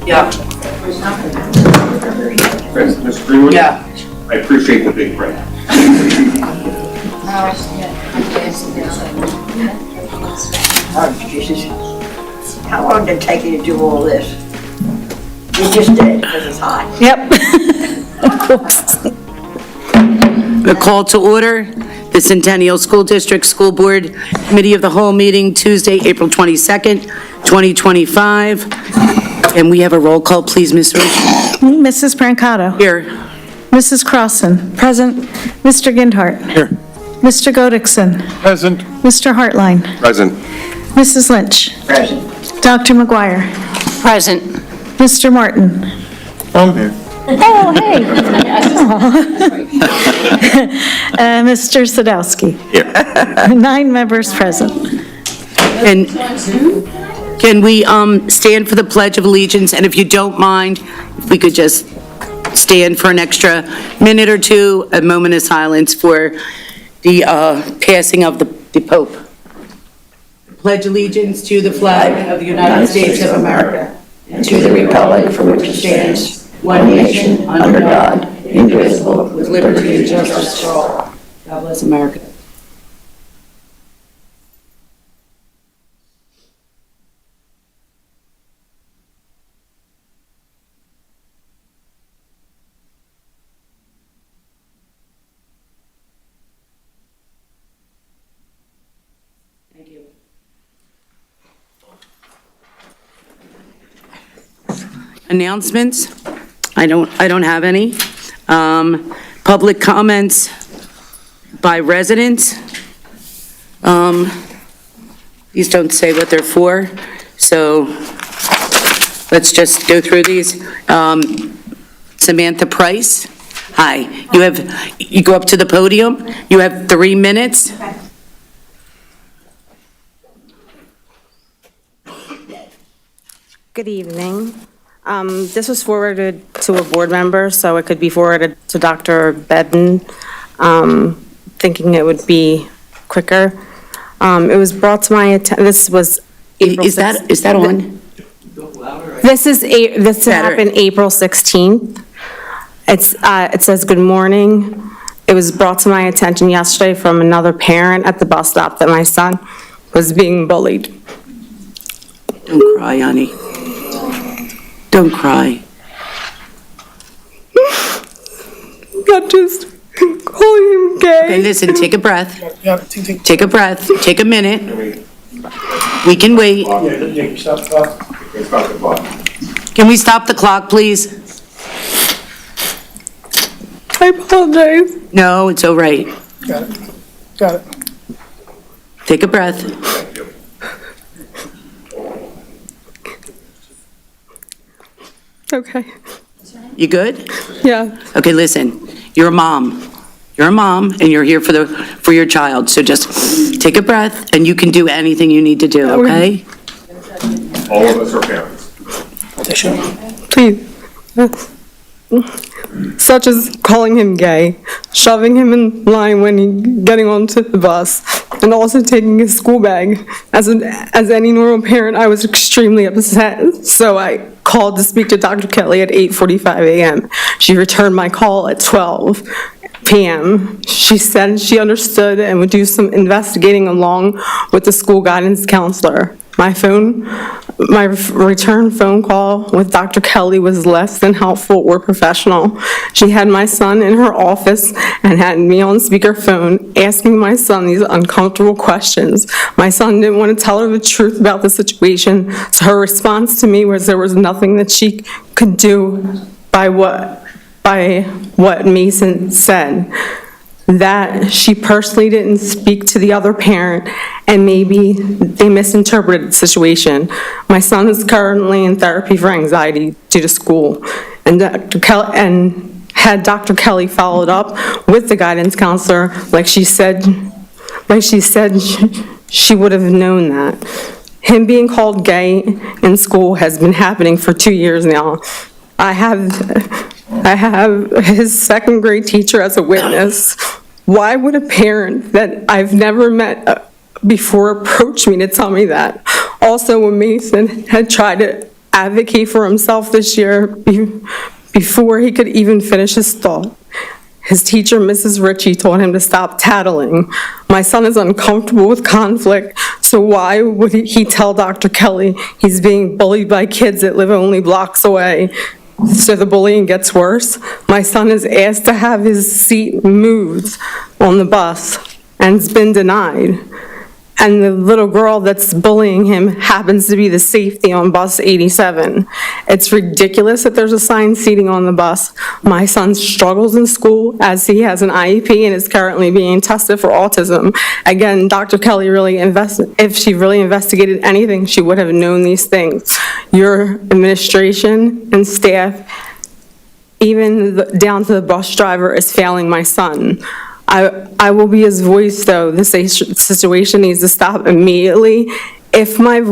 Yeah. Mr. Greenwood? Yeah. I appreciate the big break. Oh, Jesus. How long did it take you to do all this? You just did, because it's hot. Yep. The call to order, the Centennial School District School Board Committee of the Whole meeting Tuesday, April 22nd, 2025. And we have a roll call, please, Ms. Rich. Mrs. Brancato. Here. Mrs. Crossan. Present. Mr. Gindhart. Here. Mr. Godikson. Present. Mr. Hartline. Present. Mrs. Lynch. Present. Dr. McGuire. Present. Mr. Martin. I'm here. Oh, hey. Mr. Sadowski. Here. 9 members present. And can we stand for the Pledge of Allegiance? And if you don't mind, if we could just stand for an extra minute or two, a moment of silence for the passing of the Pope. Pledge allegiance to the flag of the United States of America and to the republic for which it stands, one nation, under God, indivisible, with liberty and justice for all. God bless America. Thank you. Announcements? I don't have any. Public comments by residents. These don't say what they're for, so let's just go through these. Samantha Price, hi. You go up to the podium. You have 3 minutes. Good evening. This was forwarded to a board member, so it could be forwarded to Dr. Bedden, thinking it would be quicker. It was brought to my attention, this was April Is that on? This happened April 16th. It says, "Good morning. It was brought to my attention yesterday from another parent at the bus stop that my son was being bullied." Don't cry, honey. Don't cry. Not just calling him gay. Okay, listen, take a breath. Take a breath. Take a minute. We can wait. Can we stop the clock, please? I apologize. No, it's all right. Got it. Take a breath. Okay. You good? Yeah. Okay, listen. You're a mom. You're a mom, and you're here for your child. So just take a breath, and you can do anything you need to do, okay? All of us are parents. Please. Such as calling him gay, shoving him in line when getting onto the bus, and also taking his school bag. As any normal parent, I was extremely upset, so I called to speak to Dr. Kelly at 8:45 a.m. She returned my call at 12 p.m. She said she understood and would do some investigating along with the school guidance counselor. My return phone call with Dr. Kelly was less than helpful or professional. She had my son in her office and had me on speakerphone asking my son these uncomfortable questions. My son didn't want to tell her the truth about the situation, so her response to me was there was nothing that she could do by what by what Mason said, that she personally didn't speak to the other parent and maybe they misinterpreted the situation. My son is currently in therapy for anxiety due to school, and had Dr. Kelly followed up with the guidance counselor, like she said she would have known that. Him being called gay in school has been happening for 2 years now. I have his second grade teacher as a witness. Why would a parent that I've never met before approach me to tell me that? Also, when Mason had tried to advocate for himself this year, before he could even finish his thought, his teacher, Mrs. Ritchie, told him to stop tattling. My son is uncomfortable with conflict, so why would he tell Dr. Kelly he's being bullied by kids that live only blocks away? So the bullying gets worse. My son is asked to have his seat moved on the bus and it's been denied. And the little girl that's bullying him happens to be the safety on bus 87. It's ridiculous that there's assigned seating on the bus. My son struggles in school as he has an IEP and is currently being tested for autism. Again, Dr. Kelly if she really investigated anything, she would have known these things. Your administration and staff, even down to the bus driver, is failing my son. I will be his voice, though. This situation needs to stop immediately. If not,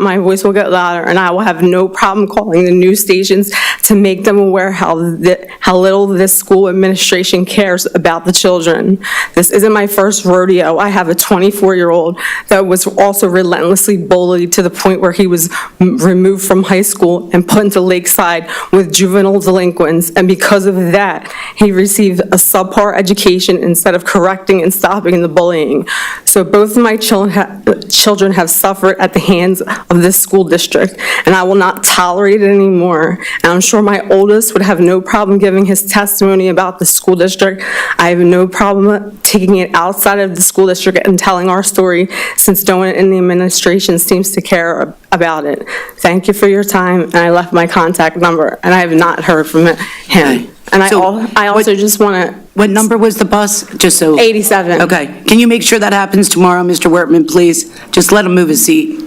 my voice will get louder, and I will have no problem calling the news stations to make them aware how little this school administration cares about the children. This isn't my first rodeo. I have a 24-year-old that was also relentlessly bullied to the point where he was removed from high school and put into Lakeside with juvenile delinquents, and because of that, he received a subpar education instead of correcting and stopping the bullying. So both of my children have suffered at the hands of this school district, and I will not tolerate it anymore. And I'm sure my oldest would have no problem giving his testimony about the school district. I have no problem taking it outside of the school district and telling our story, since no one in the administration seems to care about it. Thank you for your time, and I left my contact number, and I have not heard from him. And I also just want to... What number was the bus? Just so... 87. Okay. Can you make sure that happens tomorrow, Mr. Wortman, please? Just let him move his seat.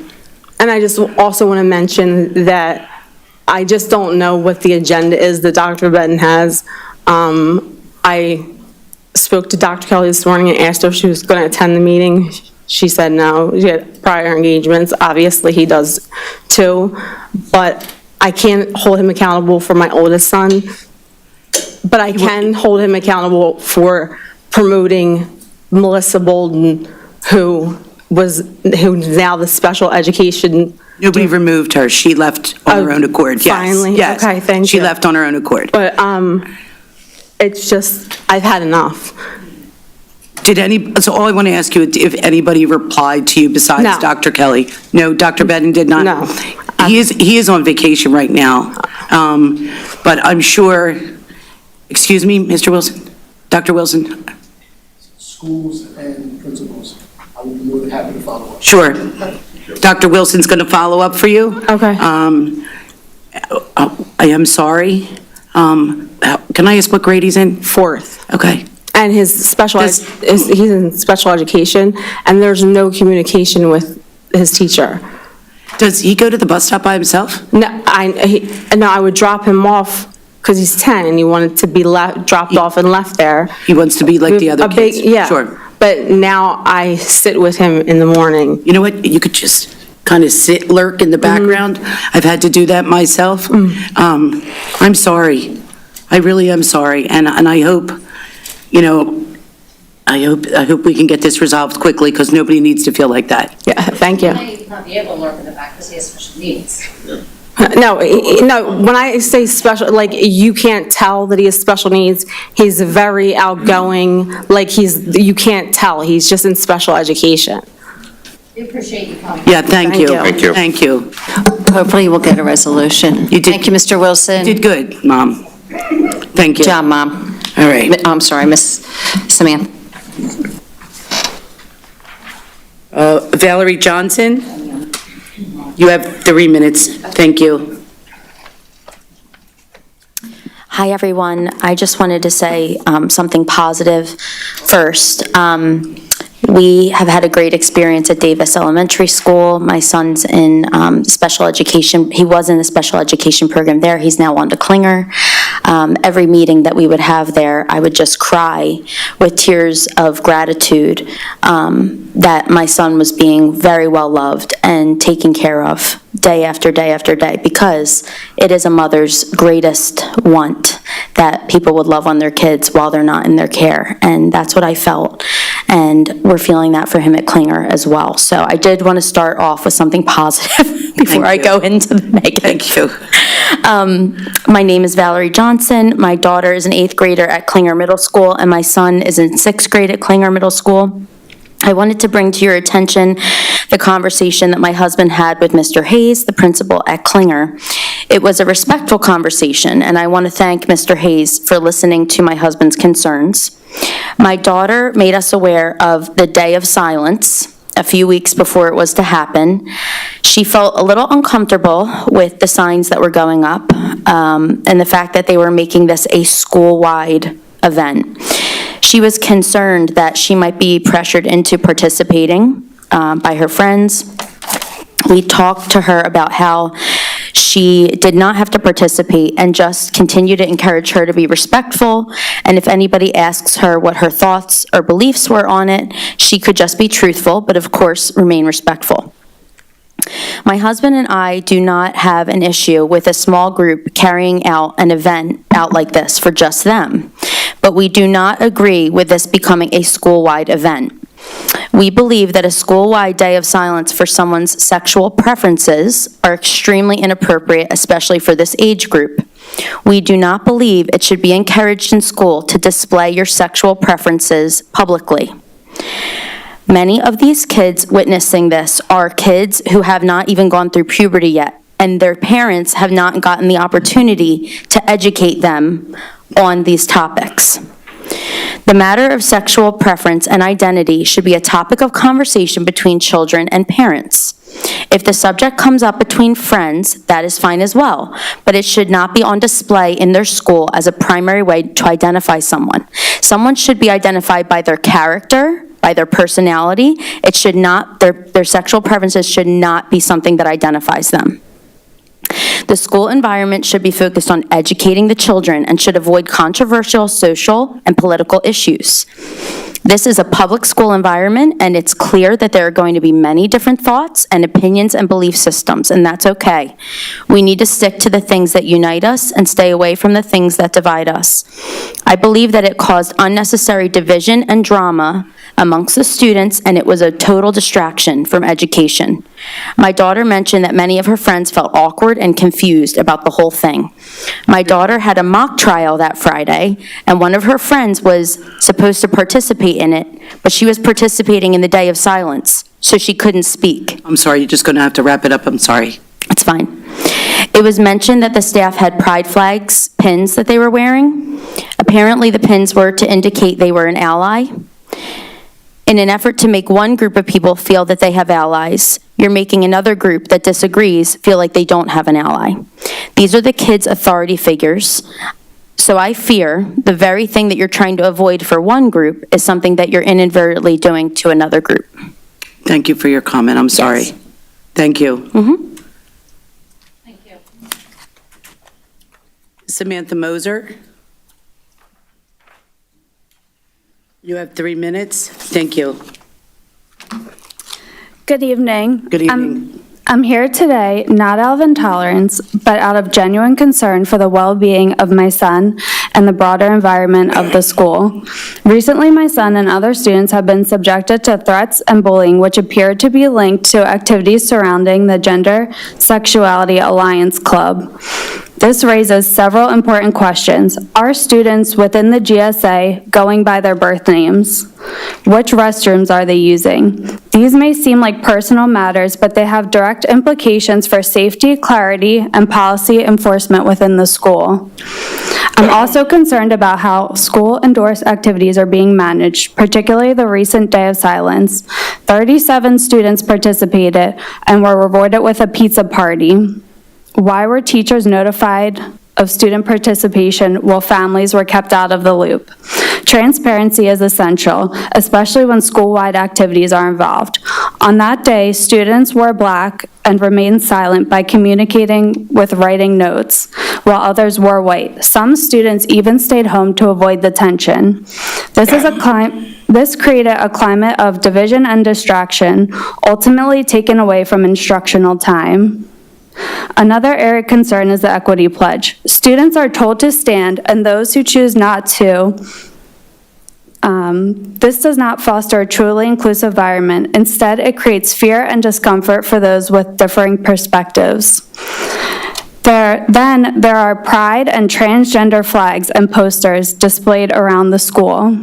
And I just also want to mention that I just don't know what the agenda is that Dr. Benton has. I spoke to Dr. Kelly this morning and asked her if she was going to attend the meeting. She said no. She had prior engagements. Obviously, he does too. But I can't hold him accountable for my oldest son. But I can hold him accountable for promoting Melissa Bolden, who's now the special education. Nobody removed her. She left on her own accord. Yes. Finally? Yes. Okay, thank you. She left on her own accord. But it's just, I've had enough. So all I want to ask you, if anybody replied to you besides No. Dr. Kelly? No, Dr. Benton did not? No. He is on vacation right now. But I'm sure, excuse me, Mr. Wilson? Dr. Wilson? Schools and principals, I would be more than happy to follow up. Sure. Dr. Wilson's going to follow up for you. Okay. I am sorry. Can I ask what grade he's in? 4th. Okay. And his he's in special education, and there's no communication with his teacher. Does he go to the bus stop by himself? No, I would drop him off because he's 10 and he wanted to be dropped off and left there. He wants to be like the other kids? Yeah. Sure. But now I sit with him in the morning. You know what? You could just kind of lurk in the background. I've had to do that myself. I'm sorry. I really am sorry. And I hope, I hope we can get this resolved quickly, because nobody needs to feel like that. Yeah, thank you. He might not be able to lurk in the back because he has special needs. No, when I say special, like, you can't tell that he has special needs. He's very outgoing, like, you can't tell. He's just in special education. We appreciate you coming. Yeah, thank you. Thank you. Thank you. Hopefully we'll get a resolution. You did- Thank you, Mr. Wilson. Did good, Mom. Thank you. Good job, Mom. All right. I'm sorry, Miss Samantha. Valerie Johnson, you have 3 minutes. Thank you. Hi, everyone. I just wanted to say something positive first. We have had a great experience at Davis Elementary School. My son's in special education. He was in the special education program there. He's now on to Klinger. Every meeting that we would have there, I would just cry with tears of gratitude that my son was being very well loved and taken care of day after day after day, because it is a mother's greatest want that people would love on their kids while they're not in their care. And that's what I felt. And we're feeling that for him at Klinger as well. So I did want to start off with something positive before I go into the negative. Thank you. My name is Valerie Johnson. My daughter is an 8th grader at Klinger Middle School, and my son is in 6th grade at Klinger Middle School. I wanted to bring to your attention the conversation that my husband had with Mr. Hayes, the principal at Klinger. It was a respectful conversation, and I want to thank Mr. Hayes for listening to my husband's concerns. My daughter made us aware of the day of silence a few weeks before it was to happen. She felt a little uncomfortable with the signs that were going up, and the fact that they were making this a school-wide event. She was concerned that she might be pressured into participating by her friends. We talked to her about how she did not have to participate and just continue to encourage her to be respectful. And if anybody asks her what her thoughts or beliefs were on it, she could just be truthful, but of course remain respectful. My husband and I do not have an issue with a small group carrying out an event out like this for just them, but we do not agree with this becoming a school-wide event. We believe that a school-wide day of silence for someone's sexual preferences are extremely inappropriate, especially for this age group. We do not believe it should be encouraged in school to display your sexual preferences publicly. Many of these kids witnessing this are kids who have not even gone through puberty yet, and their parents have not gotten the opportunity to educate them on these topics. The matter of sexual preference and identity should be a topic of conversation between children and parents. If the subject comes up between friends, that is fine as well, but it should not be on display in their school as a primary way to identify someone. Someone should be identified by their character, by their personality. It should not, their sexual preferences should not be something that identifies them. The school environment should be focused on educating the children and should avoid controversial social and political issues. This is a public school environment, and it's clear that there are going to be many different thoughts and opinions and belief systems, and that's okay. We need to stick to the things that unite us and stay away from the things that divide us. I believe that it caused unnecessary division and drama amongst the students, and it was a total distraction from education. My daughter mentioned that many of her friends felt awkward and confused about the whole thing. My daughter had a mock trial that Friday, and one of her friends was supposed to participate in it, but she was participating in the day of silence, so she couldn't speak. I'm sorry, you're just going to have to wrap it up. I'm sorry. It's fine. It was mentioned that the staff had pride flags, pins that they were wearing. Apparently, the pins were to indicate they were an ally. In an effort to make one group of people feel that they have allies, you're making another group that disagrees feel like they don't have an ally. These are the kids' authority figures. So I fear the very thing that you're trying to avoid for one group is something that you're inadvertently doing to another group. Thank you for your comment. I'm sorry. Yes. Thank you. Thank you. Samantha Moser. You have 3 minutes. Thank you. Good evening. Good evening. I'm here today not out of intolerance, but out of genuine concern for the well-being of my son and the broader environment of the school. Recently, my son and other students have been subjected to threats and bullying which appear to be linked to activities surrounding the Gender Sexuality Alliance Club. This raises several important questions. Are students within the GSA going by their birth names? Which restrooms are they using? These may seem like personal matters, but they have direct implications for safety, clarity, and policy enforcement within the school. I'm also concerned about how school-endorsed activities are being managed, particularly the recent Day of Silence. 37 students participated and were rewarded with a pizza party. Why were teachers notified of student participation while families were kept out of the loop. Transparency is essential, especially when school-wide activities are involved. On that day, students wore black and remained silent by communicating with writing notes, while others wore white. Some students even stayed home to avoid the tension. This created a climate of division and distraction, ultimately taken away from instructional time. Another area of concern is the equity pledge. Students are told to stand, and those who choose not to, this does not foster a truly inclusive environment. Instead, it creates fear and discomfort for those with differing perspectives. Then there are pride and transgender flags and posters displayed around the school.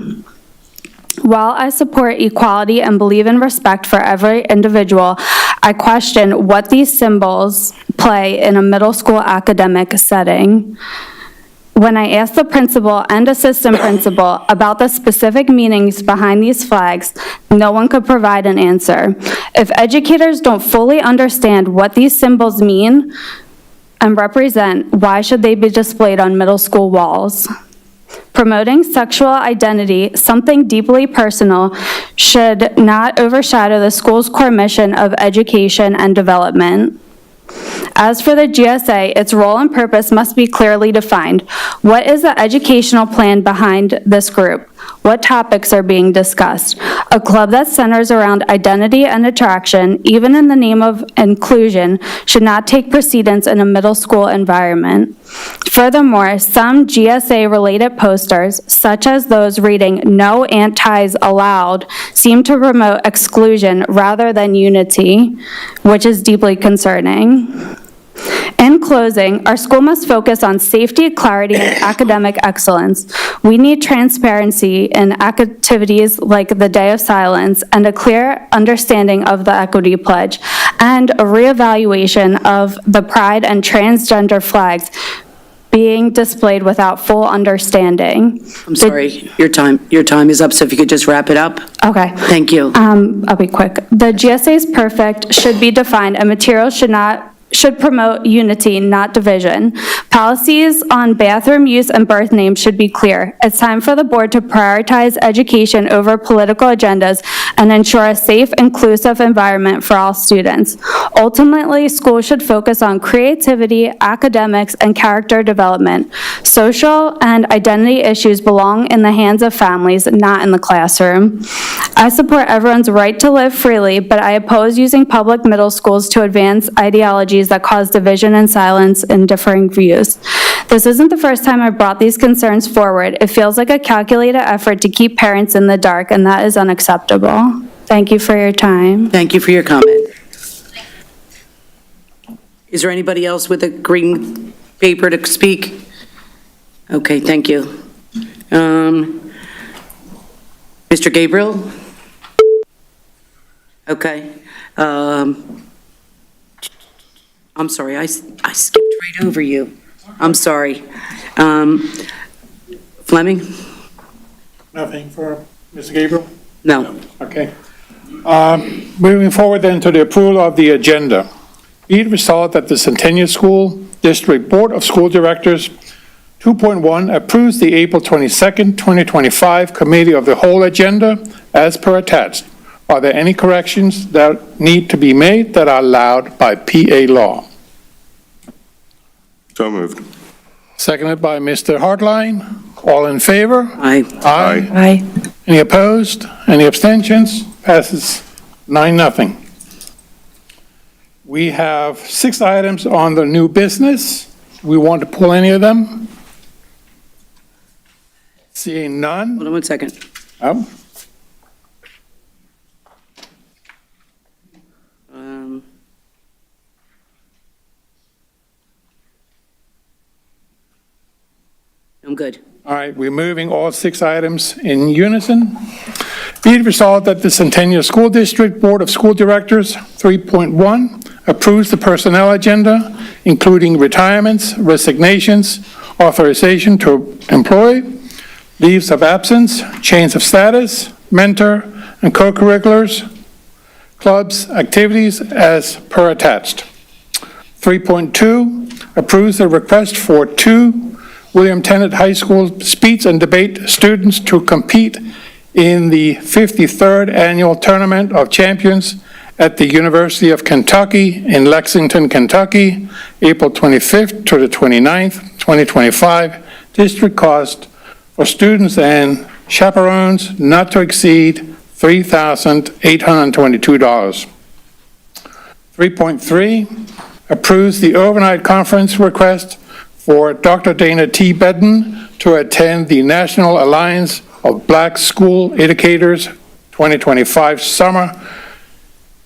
While I support equality and believe in respect for every individual, I question what these symbols play in a middle school academic setting. When I asked the principal and assistant principal about the specific meanings behind these flags, no one could provide an answer. If educators don't fully understand what these symbols mean and represent, why should they be displayed on middle school walls? Promoting sexual identity, something deeply personal, should not overshadow the school's core mission of education and development. As for the GSA, its role and purpose must be clearly defined. What is the educational plan behind this group? What topics are being discussed? A club that centers around identity and attraction, even in the name of inclusion, should not take precedence in a middle school environment. Furthermore, some GSA-related posters, such as those reading "No Antis Allowed," seem to promote exclusion rather than unity, which is deeply concerning. In closing, our school must focus on safety, clarity, and academic excellence. We need transparency in activities like the Day of Silence and a clear understanding of the Equity Pledge, and a reevaluation of the pride and transgender flags being displayed without full understanding. I'm sorry, your time is up, so if you could just wrap it up. Okay. Thank you. I'll be quick. The GSA's perfect should be defined, and materials should promote unity, not division. Policies on bathroom use and birth names should be clear. It's time for the board to prioritize education over political agendas and ensure a safe, inclusive environment for all students. Ultimately, schools should focus on creativity, academics, and character development. Social and identity issues belong in the hands of families, not in the classroom. I support everyone's right to live freely, but I oppose using public middle schools to advance ideologies that cause division and silence in differing views. This isn't the first time I've brought these concerns forward. It feels like a calculated effort to keep parents in the dark, and that is unacceptable. Thank you for your time. Thank you for your comment. Is there anybody else with a green paper to speak? Okay, thank you. Mr. Gabriel? Okay. I'm sorry, I skipped right over you. I'm sorry. Fleming? Nothing for Mr. Gabriel? No. Okay. Moving forward then to the approval of the agenda. Be it resolved that the Centennial School District Board of School Directors 2.1 approves the April 22nd, 2025 Committee of the Whole agenda as per attached. Are there any corrections that need to be made that are allowed by PA law? So moved. Seconded by Mr. Hartline. All in favor? Aye. Aye. Aye. Any opposed? Any abstentions? Passes 9-0. We have 6 items on the new business. We want to pull any of them? Seeing none? Hold on one second. Oh. I'm good. All right, we're moving all 6 items in unison. Be it resolved that the Centennial School District Board of School Directors 3.1 approves the personnel agenda, including retirements, resignations, authorization to employ, leaves of absence, change of status, mentor, and co-curriculars, clubs, activities as per attached. 3.2, approves the request for 2 William Tennant High School speech and debate students to compete in the 53rd Annual Tournament of Champions at the University of Kentucky in Lexington, Kentucky, April 25th to the 29th, 2025. District cost for students and chaperones not to exceed $3,822. 3.3, approves the overnight conference request for Dr. Dana T. Bedden to attend the National Alliance of Black School Educators 2025 Summer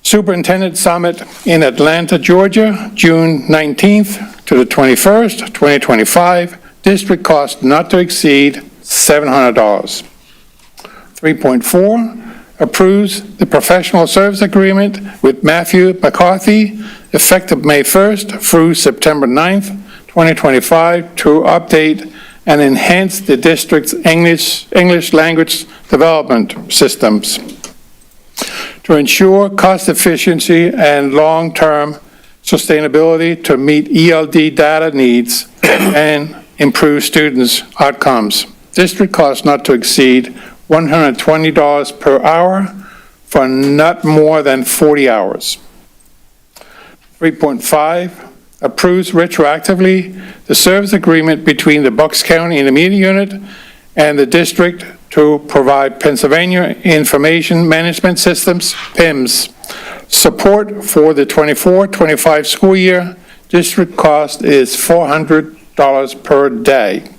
Superintendent Summit in Atlanta, Georgia, June 19th to the 21st, 2025. District cost not to exceed $700. 3.4, approves the professional service agreement with Matthew McCarthy effective May 1st through September 9th, 2025 to update and enhance the district's English language development systems to ensure cost efficiency and long-term sustainability to meet ELD data needs and improve students' outcomes. District cost not to exceed $120 per hour for not more than 40 hours. 3.5, approves retroactively the service agreement between the Bucks County Intermediate Unit and the district to provide Pennsylvania Information Management Systems, PIMS, support for the 24-25 school year. District cost is $400 per day.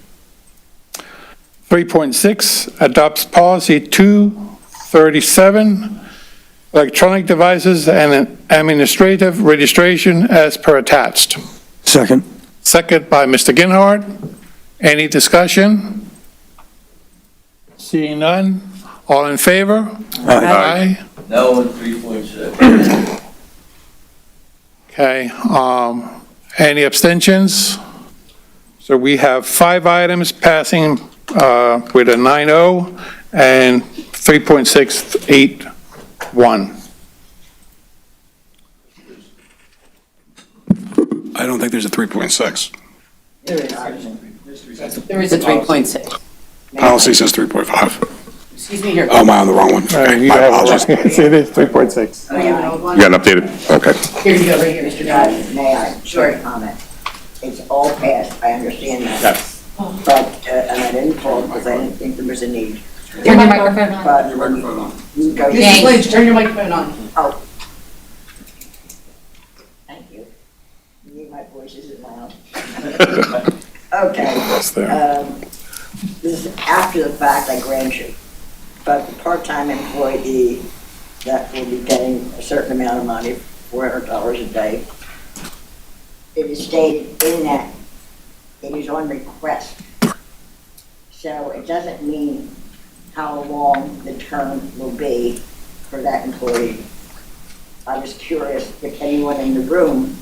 3.6, adopts policy 237, electronic devices and administrative registration as per attached. Second. Second by Mr. Ginhart. Any discussion? Seeing none, all in favor? Aye. No on 3.6. Okay, any abstentions? So we have 5 items passing with a 9-0 and 3.681. I don't think there's a 3.6. There is a 3.6. Policy says 3.5. Excuse me here. Oh, am I on the wrong one? Okay, my apologies. It is 3.6. You got an updated? Okay. Here you go, right here, Mr. Dodge. May I? Sure. Comment. It's all passed, I understand that. Yes. But, and I didn't call because I didn't think there was a need. Turn your microphone on. But, you go. Mrs. Lynch, turn your microphone on. Oh. Thank you. You need my voice isn't loud. Okay. This is after the fact, I grant you. But the part-time employee that will be getting a certain amount of money, $400 a day, it is stated in that it is on request. So it doesn't mean how long the term will be for that employee. I was curious if anyone in the room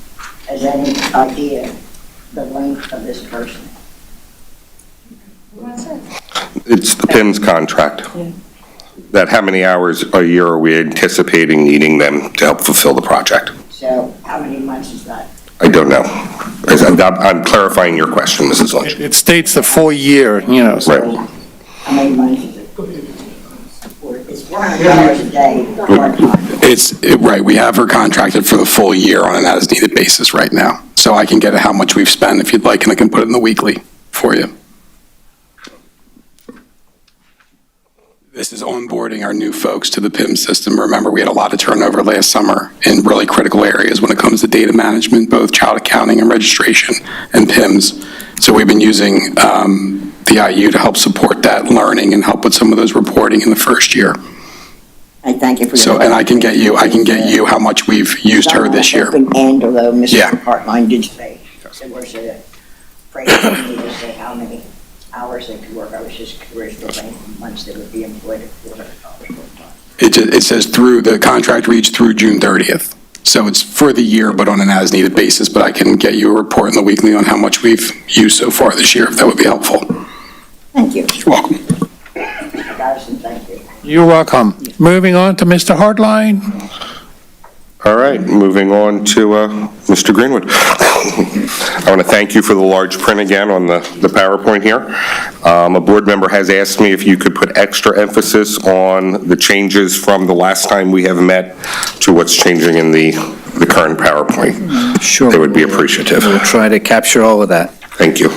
has any idea the length of this person. It's the PIMS contract. That how many hours a year are we anticipating needing them to help fulfill the project? So how many months is that? I don't know. I'm clarifying your question, Mrs. Lynch. It states the full year, you know, so. Right. How many months is it? It's $400 a day, part-time. Right, we have her contracted for the full year on an as-needed basis right now. So I can get how much we've spent if you'd like, and I can put it in the weekly for you. This is onboarding our new folks to the PIM system. Remember, we had a lot of turnover last summer in really critical areas when it comes to data management, both child accounting and registration and PIMS. So we've been using the IU to help support that learning and help with some of those reporting in the first year. I thank you for your. So, and I can get you how much we've used her this year. And although Yeah. Mr. Hartline did say, there was a phrase for me to say how many hours they could work. I was just curious the length of months they would be employed at $400 full-time. It says through, the contract reached through June 30th. So it's for the year, but on an as-needed basis. But I can get you a report in the weekly on how much we've used so far this year, if that would be helpful. Thank you. You're welcome. Madison, thank you. You're welcome. Moving on to Mr. Hartline. All right, moving on to Mr. Greenwood. I want to thank you for the large print again on the PowerPoint here. A board member has asked me if you could put extra emphasis on the changes from the last time we have met to what's changing in the current PowerPoint. Sure. They would be appreciative. We'll try to capture all of that. Thank you.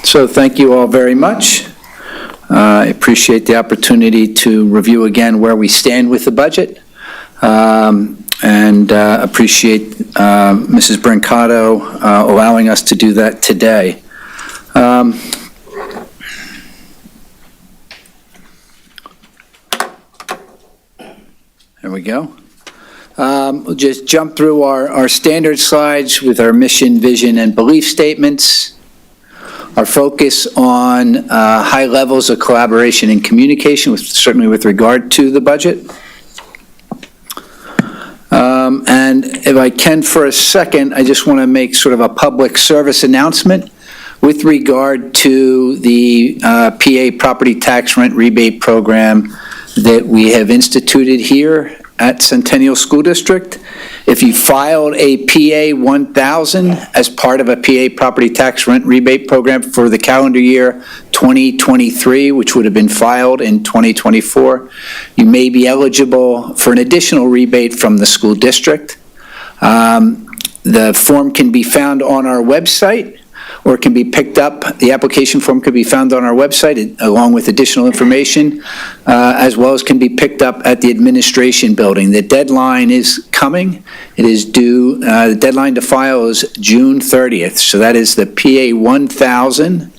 So thank you all very much. I appreciate the opportunity to review again where we stand with the budget. And appreciate Mrs. Brancato allowing us to do that today. There we go. We'll just jump through our standard slides with our mission, vision, and belief statements. Our focus on high levels of collaboration and communication, certainly with regard to the budget. And if I can for a second, I just want to make sort of a public service announcement with regard to the PA property tax rent rebate program that we have instituted here at Centennial School District. If you filed a PA 1000 as part of a PA property tax rent rebate program for the calendar year 2023, which would have been filed in 2024, you may be eligible for an additional rebate from the school district. The form can be found on our website, or it can be picked up. The application form could be found on our website along with additional information, as well as can be picked up at the administration building. The deadline is coming. It is due, the deadline to file is June 30th. So that is the PA 1000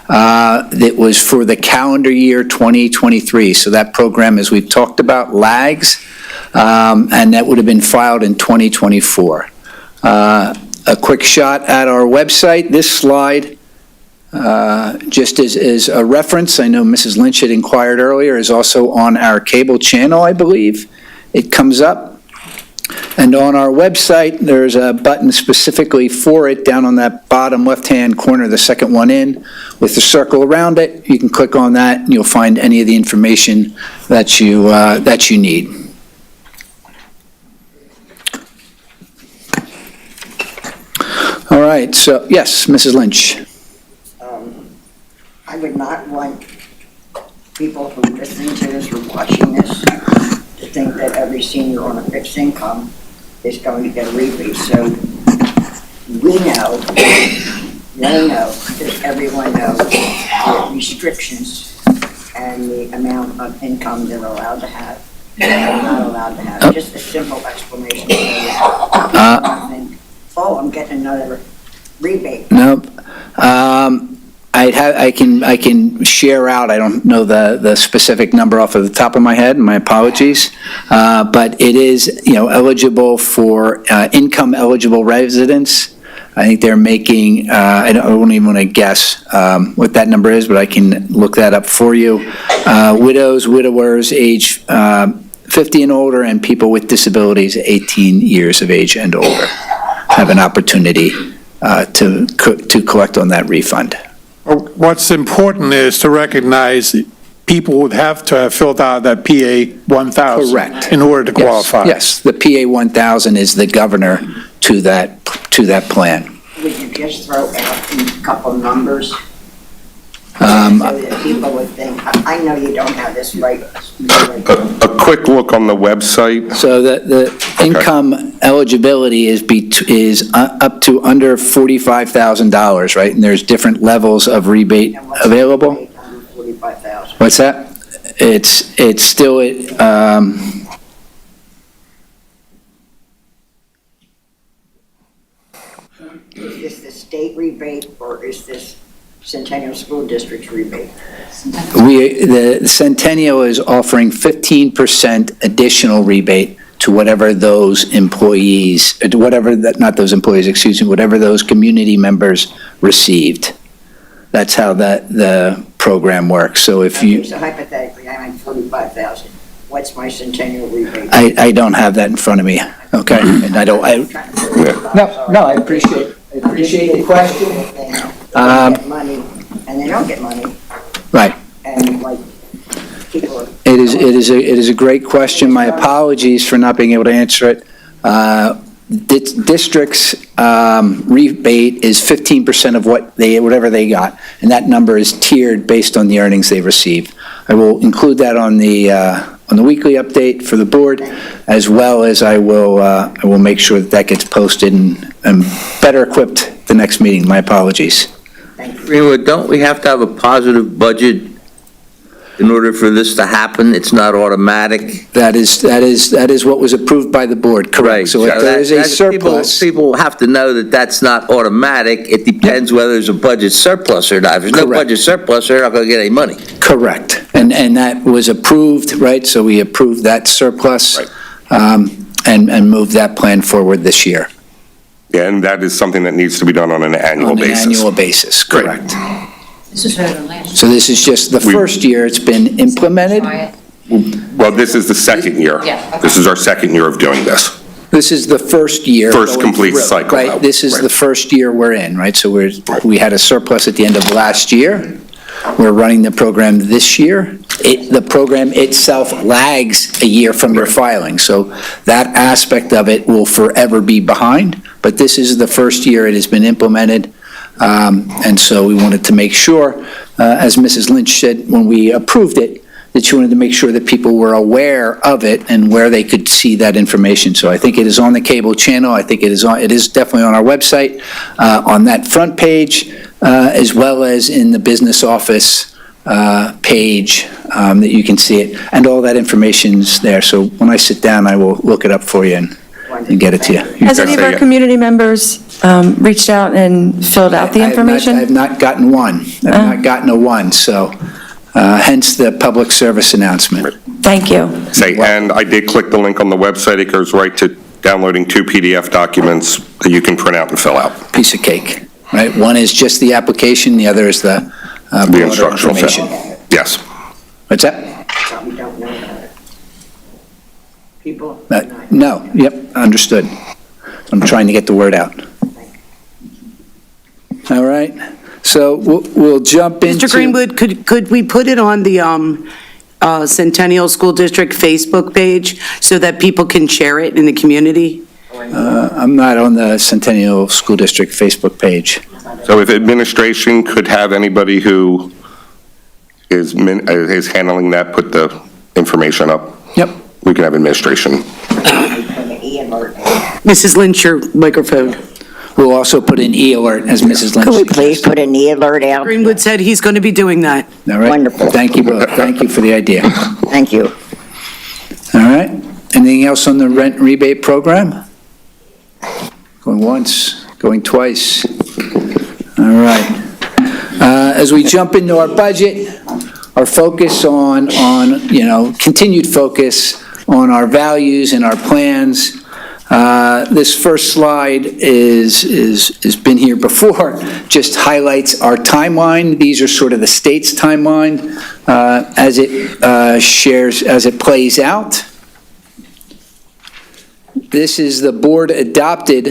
that was for the calendar year 2023. So that program, as we've talked about, lags, and that would have been filed in 2024. A quick shot at our website. This slide, just as a reference, I know Mrs. Lynch had inquired earlier, is also on our cable channel, I believe. It comes up. And on our website, there's a button specifically for it down on that bottom left-hand corner, the second one in, with the circle around it. You can click on that, and you'll find any of the information that you need. All right, so, yes, Mrs. Lynch. I would not want people who are listening to this or watching this to think that every senior on a fixed income is going to get a rebate. So we know, they know, does everyone know the restrictions and the amount of income they're allowed to have, and not allowed to have. Just a simple explanation. Oh, I'm getting another rebate. Nope. I can share out, I don't know the specific number off of the top of my head, my apologies. But it is, eligible for income eligible residents. I think they're making, I don't even want to guess what that number is, but I can look that up for you. Widows, widowers, age 50 and older, and people with disabilities 18 years of age and older have an opportunity to collect on that refund. What's important is to recognize people would have to have filled out that PA 1000. Correct. In order to qualify. Yes, the PA 1000 is the governor to that plan. Would you just throw out a couple numbers? So that people would think, I know you don't have this right. A quick look on the website. So the income eligibility is up to under $45,000, right? And there's different levels of rebate available. $45,000. What's that? It's still Is this the state rebate or is this Centennial School District's rebate? the Centennial is offering 15% additional rebate to whatever those employees, whatever those community members received. That's how the program works. So if you... So hypothetically, I'm at $45,000. What's my Centennial rebate? I don't have that in front of me, okay? And I don't... No, I appreciate the question. They get money, and they don't get money. Right. And like, people are It is a great question. My apologies for not being able to answer it. District's rebate is 15% of whatever they got, and that number is tiered based on the earnings they received. I will include that on the weekly update for the board, as well as I will make sure that gets posted and better equipped the next meeting. My apologies. Greenwood, don't we have to have a positive budget in order for this to happen? It's not automatic. That is what was approved by the board, correct? Right. So if there is a surplus. People have to know that that's not automatic. It depends whether there's a budget surplus or not. If there's no Correct. budget surplus, they're not going to get any money. Correct. And that was approved, right? So we approved that surplus and moved that plan forward this year. Yeah, and that is something that needs to be done on an annual basis. On an annual basis, correct. This is better than last. So this is just the first year it's been implemented. Well, this is the second year. Yeah, okay. This is our second year of doing this. This is the first year. First going complete through, cycle, Right, though. this is Right. the first year we're in, right? So we had a surplus at the end of last year. We're running the program this year. The program itself lags a year from your filing, so that aspect of it will forever be behind. But this is the first year it has been implemented, and so we wanted to make sure, as Mrs. Lynch said when we approved it, that she wanted to make sure that people were aware of it and where they could see that information. So I think it is on the cable channel. I think it is definitely on our website, on that front page, as well as in the business office page that you can see it. And all that information's there. So when I sit down, I will look it up for you and get it to you. Has any of our community members reached out and filled out the information? I have not gotten one. I've not gotten a one, so hence the public service announcement. Thank you. And I did click the link on the website. It goes right to downloading 2 PDF documents that you can print out and fill out. Piece of cake, right? One is just the application, the other is the broader instructional set. information. Yes. What's that? Something we don't know about it. People? No, yep, understood. I'm trying to get the word out. All right, so we'll jump into. Mr. Greenwood, could we put it on the Centennial School District Facebook page so that people can share it in the community? I'm not on the Centennial School District Facebook page. So if administration could have anybody who is handling that, put the information up. Yep. We can have administration. Mrs. Lynch, your microphone. We'll also put an e-alert, as Mrs. Lynch. Could we please put an e-alert out? Greenwood said he's going to be doing that. All right. Wonderful. Thank you both. Thank you for the idea. Thank you. All right. Anything else on the rent rebate program? Going once, going twice. All right. As we jump into our budget, our focus on continued focus on our values and our plans. This first slide is been here before, just highlights our timeline. These are sort of the state's timeline as it plays out. This is the board-adopted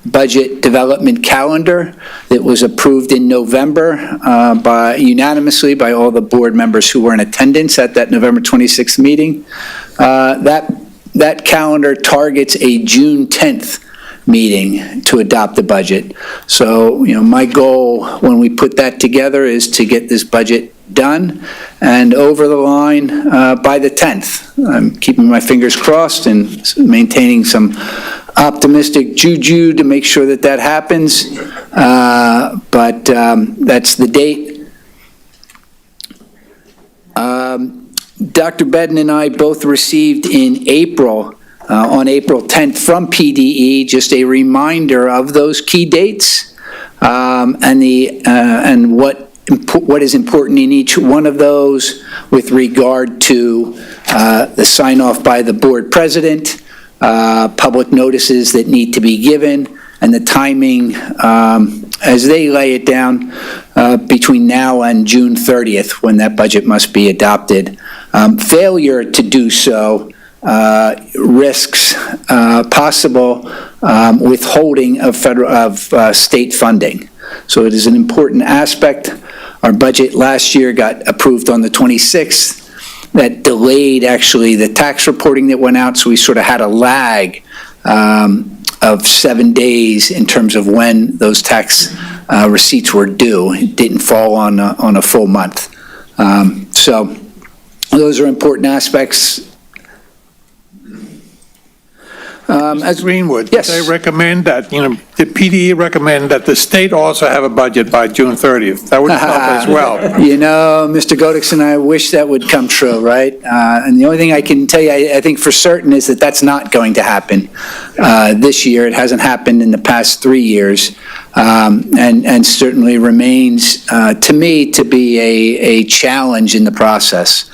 budget development calendar that was approved in November unanimously by all the board members who were in attendance at that November 26th meeting. That calendar targets a June 10th meeting to adopt the budget. So, my goal when we put that together is to get this budget done and over the line by the 10th. I'm keeping my fingers crossed and maintaining some optimistic juju to make sure that happens. But that's the date. Dr. Bedden and I both received in April, on April 10th from PDE, just a reminder of those key dates and what is important in each one of those with regard to the sign-off by the board president, public notices that need to be given, and the timing as they lay it down between now and June 30th when that budget must be adopted. Failure to do so risks possible withholding of state funding. So it is an important aspect. Our budget last year got approved on the 26th. that delayed actually the tax reporting that went out, so we sort of had a lag of 7 days in terms of when those tax receipts were due. It didn't fall on a full month. So those are important aspects. As Greenwood, yes. they recommend that, the PDE recommend that the state also have a budget by June 30th. That would help as well. Mr. Godekson, I wish that would come true, right? And the only thing I can tell you, I think for certain, is that that's not going to happen this year. It hasn't happened in the past 3 years, and certainly remains, to me, to be a challenge in the process.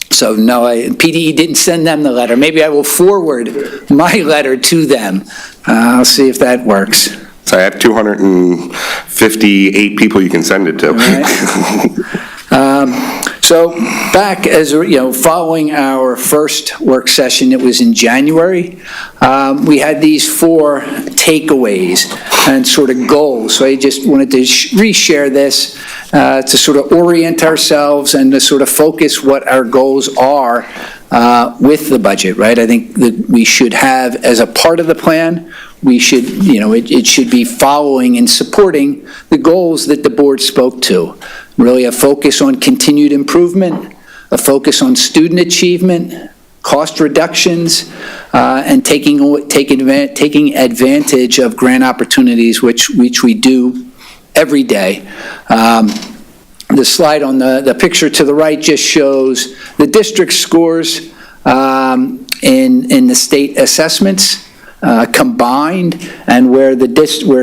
So no, PDE didn't send them the letter. Maybe I will forward my letter to them. I'll see if that works. So I have 258 people you can send it to. So back following our first work session, it was in January, we had these 4 takeaways and sort of goals. So I just wanted to reshare this to sort of orient ourselves and to sort of focus what our goals are with the budget, right? I think that we should have, as a part of the plan, we should, it should be following and supporting the goals that the board spoke to. Really a focus on continued improvement, a focus on student achievement, cost reductions, and taking advantage of grant opportunities, which we do every day. The slide on the picture to the right just shows the district scores in the state assessments combined, and where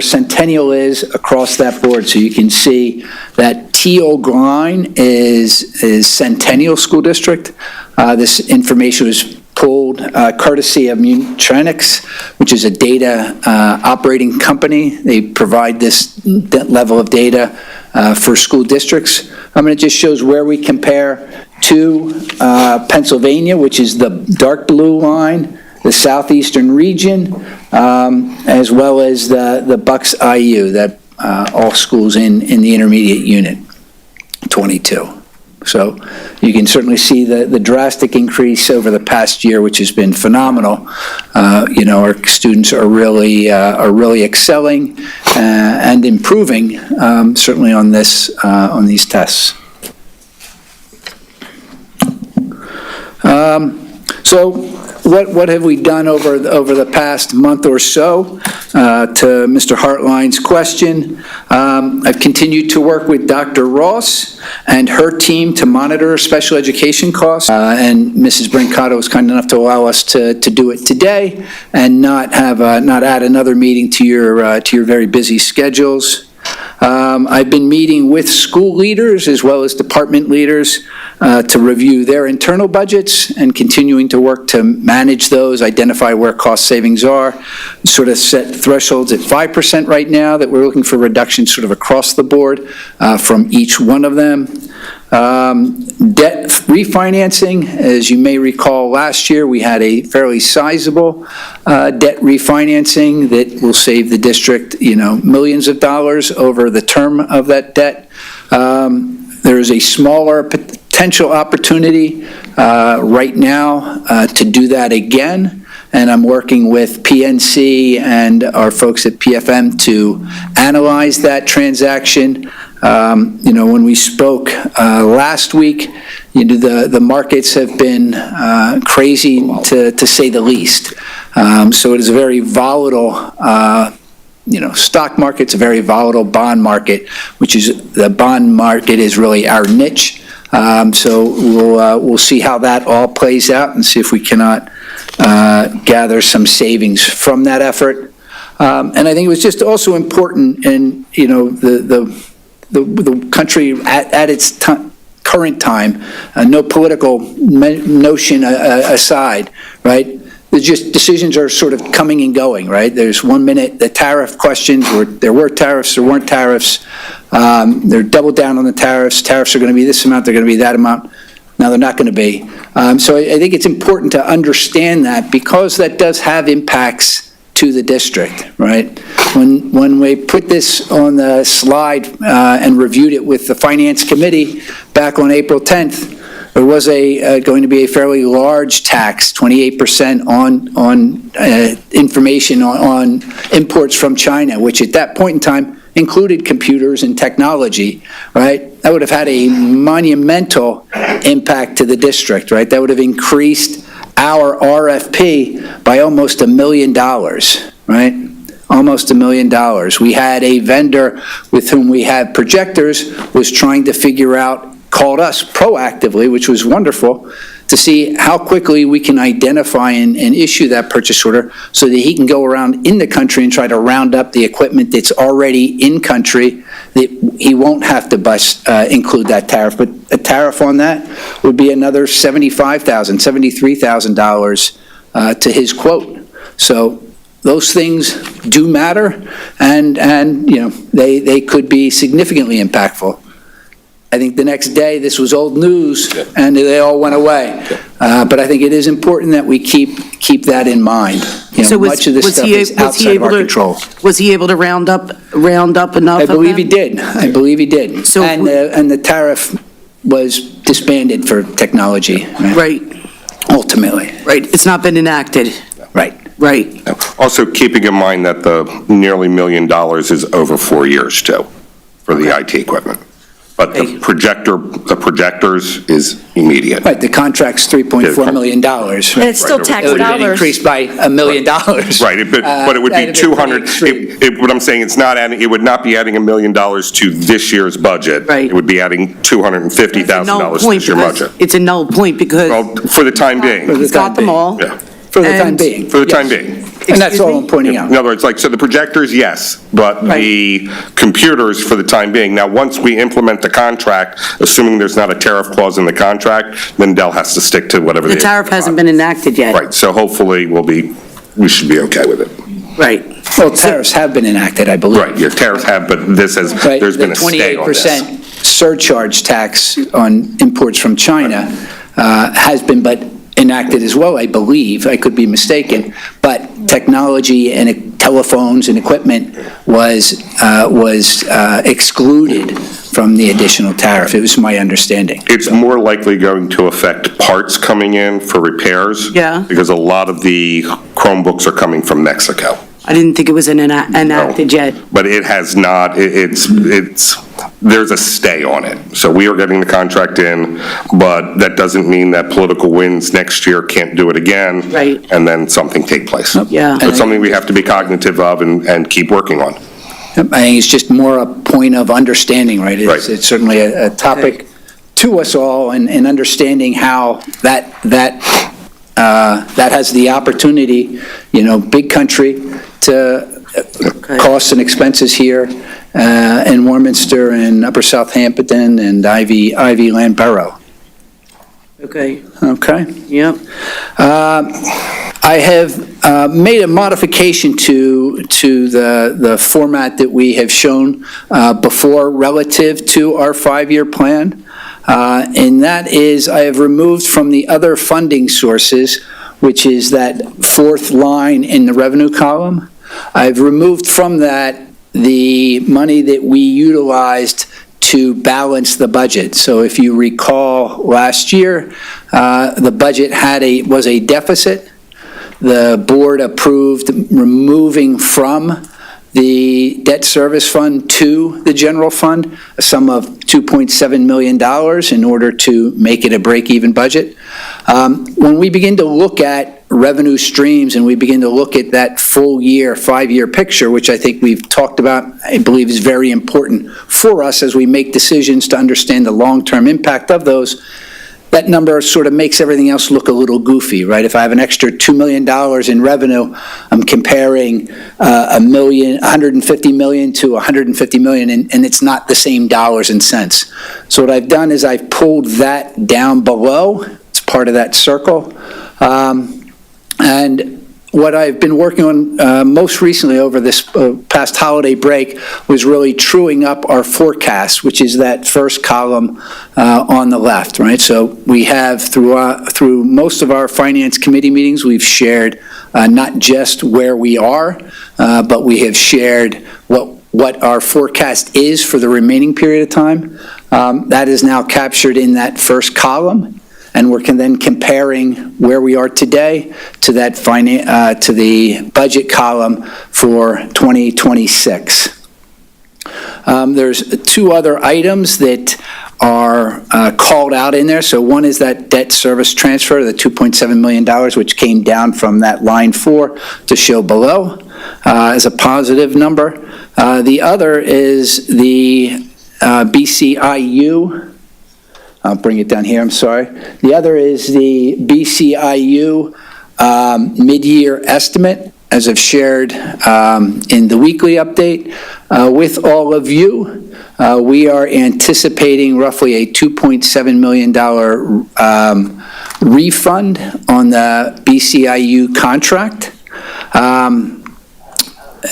Centennial is across that board. So you can see that teal line is Centennial School District. This information was pulled courtesy of Mutronics, which is a data operating company. They provide that level of data for school districts. It just shows where we compare to Pennsylvania, which is the dark blue line, the southeastern region, as well as the Bucks IU, that all schools in the intermediate unit, 22. So you can certainly see the drastic increase over the past year, which has been phenomenal. Our students are really excelling and improving, certainly on these tests. So what have we done over the past month or so? To Mr. Hartline's question, I've continued to work with Dr. Ross and her team to monitor special education costs, and Mrs. Brancato was kind enough to allow us to do it today and not add another meeting to your very busy schedules. I've been meeting with school leaders as well as department leaders to review their internal budgets and continuing to work to manage those, identify where cost savings are, sort of set thresholds at 5% right now that we're looking for reductions sort of across the board from each one of them. Debt refinancing, as you may recall, last year we had a fairly sizable debt refinancing that will save the district, millions of dollars over the term of that debt. There is a smaller potential opportunity right now to do that again. And I'm working with PNC and our folks at PFM to analyze that transaction. When we spoke last week, the markets have been crazy to say the least. So it is a very volatile, stock market's a very volatile bond market, the bond market is really our niche. So we'll see how that all plays out and see if we cannot gather some savings from that effort. And I think it was just also important, and the country at its current time, no political notion aside, right? There's just decisions are sort of coming and going, right? There's 1 minute the tariff questions, there were tariffs, there weren't tariffs. They're doubled down on the tariffs. Tariffs are going to be this amount, they're going to be that amount. Now they're not going to be. So I think it's important to understand that, because that does have impacts to the district, right? When we put this on the slide and reviewed it with the Finance Committee back on April 10th, there was going to be a fairly large tax, 28% on information on imports from China, which at that point in time included computers and technology, right? That would have had a monumental impact to the district, right? That would have increased our RFP by almost $1 million, right? Almost $1 million. We had a vendor with whom we had projectors was trying to figure out, called us proactively, which was wonderful, to see how quickly we can identify and issue that purchase order so that he can go around in the country and try to round up the equipment that's already in country, that he won't have to include that tariff. But a tariff on that would be another $75,000, $73,000 to his quote. So those things do matter, and they could be significantly impactful. I think the next day, this was old news, and they all went away. But I think it is important that we keep that in mind. Much of this stuff is outside of our control. Was he able to round up enough? I believe he did. So, and the tariff was disbanded for technology. Right. Ultimately. Right. It's not been enacted. Right. Right. Also, keeping in mind that the nearly $1 million is over 4 years, too, for the IT equipment. But the projectors is immediate. Right, the contract's $3.4 million. And it's still tax It would have dollars. increased by $1 million. Right, but it would be 200, what I'm saying, it would not be adding $1 million to this year's budget. Right. It would be adding $250,000 to this year's budget. It's a null point because. Well, for the time being. He's got them all. Yeah. For the time being. For the time being. And that's all I'm pointing out. In other words, so the projectors, yes, but the computers for the time being. Now, once we implement the contract, assuming there's not a tariff clause in the contract, then Dell has to stick to whatever The tariff hasn't been enacted yet. Right, so hopefully we should be okay with it. Right. Well, tariffs have been enacted, I believe. Right, your tariffs have, but there's been a stay on this. The 28% surcharge tax on imports from China has been enacted as well, I believe. I could be mistaken. But technology and telephones and equipment was excluded from the additional tariff. It was my understanding. It's more likely going to affect parts coming in for repairs. Yeah. Because a lot of the Chromebooks are coming from Mexico. I didn't think it was enacted yet. But it has not, there's a stay on it. So we are getting the contract in, but that doesn't mean that political wins next year can't do it again. Right. And then something take place. Yeah. It's something we have to be cognitive of and keep working on. I think it's just more a point of understanding, right? It's certainly a topic to us all, and understanding how that has the opportunity, big country, to costs and expenses here in Warminster and Upper Southampton and Ivy Land Borough. Okay. Okay. Yep. I have made a modification to the format that we have shown before relative to our 5-year plan. And that is, I have removed from the other funding sources, which is that fourth line in the revenue column. I've removed from that the money that we utilized to balance the budget. So if you recall last year, the budget was a deficit. The board approved removing from the debt service fund to the general fund a sum of $2.7 million in order to make it a break-even budget. When we begin to look at revenue streams and we begin to look at that full year, 5-year picture, which I think we've talked about, I believe is very important for us as we make decisions to understand the long-term impact of those. That number sort of makes everything else look a little goofy, right? If I have an extra $2 million in revenue, I'm comparing $150 million to $150 million, and it's not the same dollars and cents. So what I've done is I've pulled that down below. It's part of that circle. And what I've been working on most recently over this past holiday break was really truing up our forecast, which is that first column on the left, right? So we have through most of our finance committee meetings, we've shared not just where we are, but we have shared what our forecast is for the remaining period of time. That is now captured in that first column. and we're then comparing where we are today to that to the budget column for 2026. There's two other items that are called out in there. So one is that debt service transfer, the $2.7 million, which came down from that line 4 to show below as a positive number. The other is the BCIU. I'll bring it down here, I'm sorry. The other is the BCIU mid-year estimate, as I've shared in the weekly update with all of you. We are anticipating roughly a $2.7 million refund on the BCIU contract.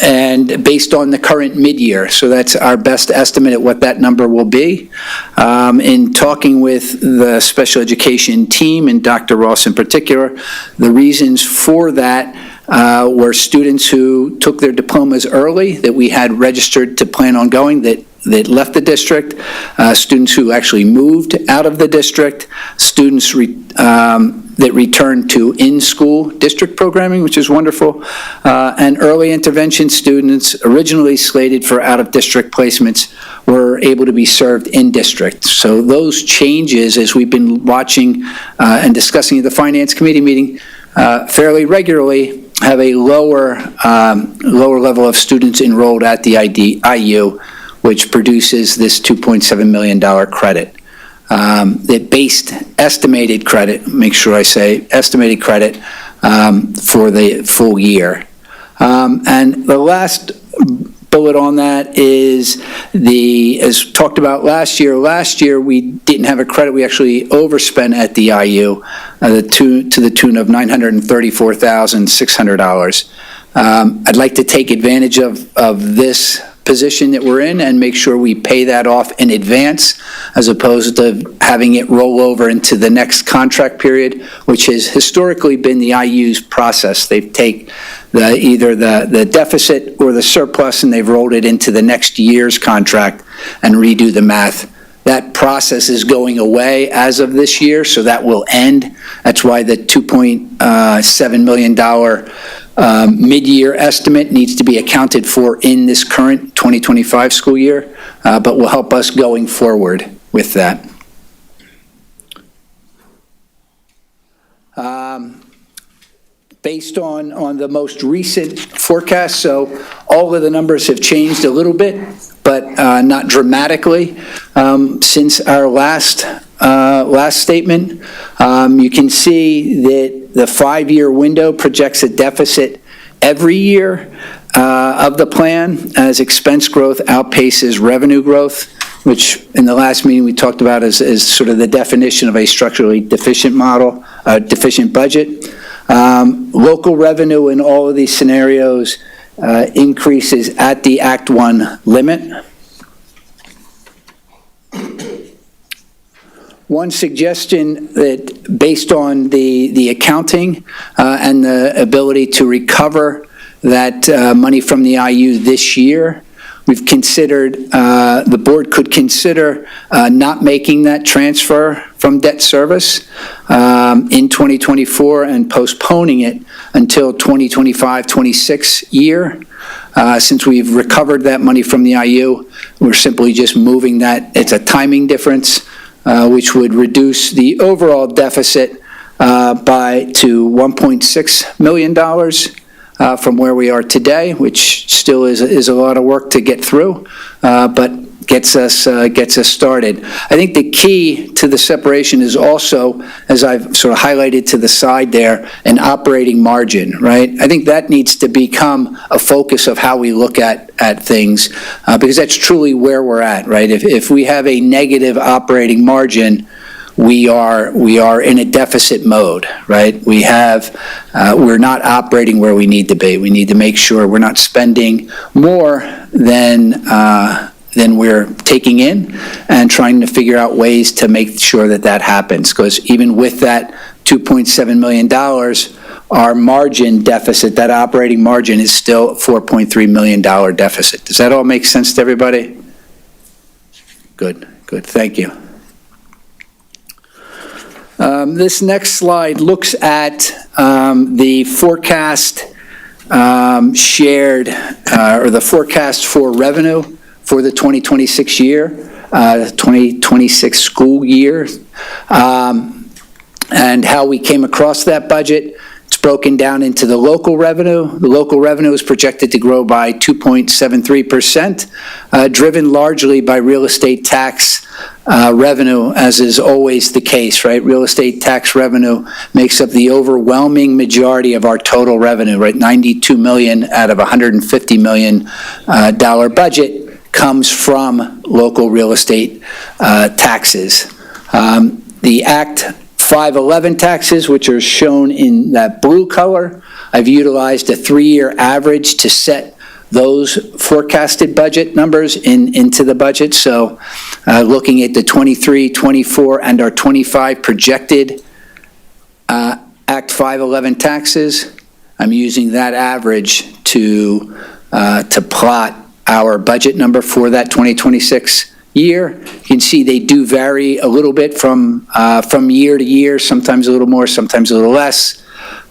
And based on the current mid-year. So that's our best estimate at what that number will be. In talking with the special education team and Dr. Ross in particular, the reasons for that were students who took their diplomas early that we had registered to plan on going that left the district, students who actually moved out of the district, students that returned to in-school district programming, which is wonderful, and early intervention students originally slated for out-of-district placements were able to be served in district. So those changes, as we've been watching and discussing at the Finance Committee meeting fairly regularly, have a lower level of students enrolled at the IU, which produces this $2.7 million credit. That based estimated credit, make sure I say estimated credit for the full year. And the last bullet on that is as talked about last year we didn't have a credit, we actually overspent at the IU to the tune of $934,600. I'd like to take advantage of this position that we're in and make sure we pay that off in advance as opposed to having it roll over into the next contract period, which has historically been the IU's process. They take either the deficit or the surplus and they've rolled it into the next year's contract and redo the math. That process is going away as of this year, so that will end. That's why the $2.7 million mid-year estimate needs to be accounted for in this current 2025 school year, but will help us going forward with that. Based on the most recent forecast, so all of the numbers have changed a little bit, but not dramatically since our last statement. You can see that the 5-year window projects a deficit every year of the plan as expense growth outpaces revenue growth, which in the last meeting we talked about as sort of the definition of a structurally deficient model, deficient budget. Local revenue in all of these scenarios increases at the Act 1 limit. One suggestion that based on the accounting and the ability to recover that money from the IU this year, we've considered, the board could consider not making that transfer from debt service in 2024 and postponing it until 2025-26 year. Since we've recovered that money from the IU, we're simply just moving that. It's a timing difference, which would reduce the overall deficit to $1.6 million from where we are today, which still is a lot of work to get through, but gets us started. I think the key to the separation is also, as I've sort of highlighted to the side there, an operating margin, right? I think that needs to become a focus of how we look at things, because that's truly where we're at, right? If we have a negative operating margin, we are in a deficit mode, right? We're not operating where we need to be. We need to make sure we're not spending more than we're taking in, and trying to figure out ways to make sure that happens. Because even with that $2.7 million, our margin deficit, that operating margin, is still a $4.3 million deficit. Does that all make sense to everybody? Good, thank you. This next slide looks at the forecast shared, or the forecast for revenue for the 2026 year, 2026 school year, and how we came across that budget. It's broken down into the local revenue. The local revenue is projected to grow by 2.73%, driven largely by real estate tax revenue, as is always the case, right? Real estate tax revenue makes up the overwhelming majority of our total revenue, right? $92 million out of $150 million budget comes from local real estate taxes. The Act 511 taxes, which are shown in that blue color, I've utilized a 3-year average to set those forecasted budget numbers into the budget. So looking at the 23, 24, and our 25 projected Act 511 taxes, I'm using that average to plot our budget number for that 2026 year. You can see they do vary a little bit from year to year, sometimes a little more, sometimes a little less.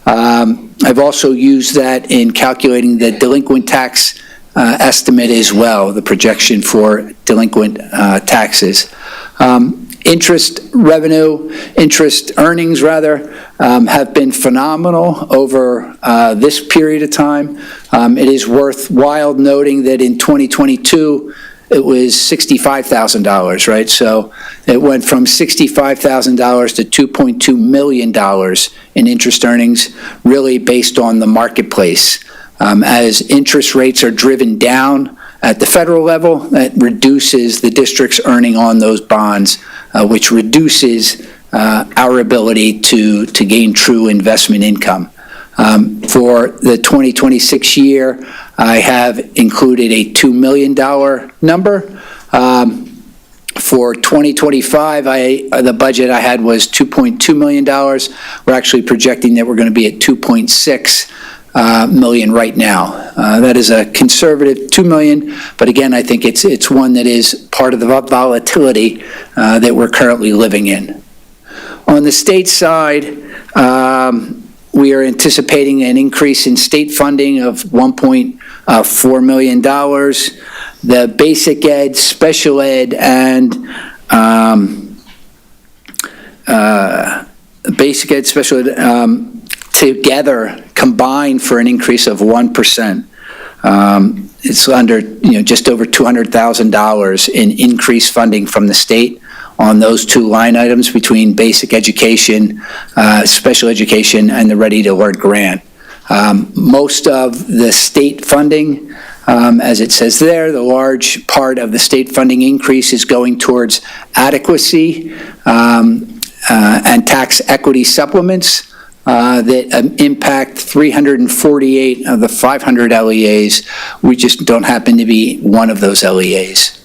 I've also used that in calculating the delinquent tax estimate as well, the projection for delinquent taxes. Interest earnings rather, have been phenomenal over this period of time. It is worthwhile noting that in 2022, it was $65,000, right? So it went from $65,000 to $2.2 million in interest earnings, really based on the marketplace. As interest rates are driven down at the federal level, that reduces the district's earning on those bonds, which reduces our ability to gain true investment income. For the 2026 year, I have included a $2 million number. For 2025, the budget I had was $2.2 million. We're actually projecting that we're going to be at $2.6 million right now. That is a conservative $2 million, but again, I think it's one that is part of the volatility that we're currently living in. On the state side, we are anticipating an increase in state funding of $1.4 million. The basic ed, special ed, and together combined for an increase of 1%. It's under, just over $200,000 in increased funding from the state on those two line items between basic education, special education, and the Ready to Learn grant. Most of the state funding, as it says there, the large part of the state funding increase is going towards adequacy and tax equity supplements that impact 348 of the 500 LEAs. We just don't happen to be one of those LEAs.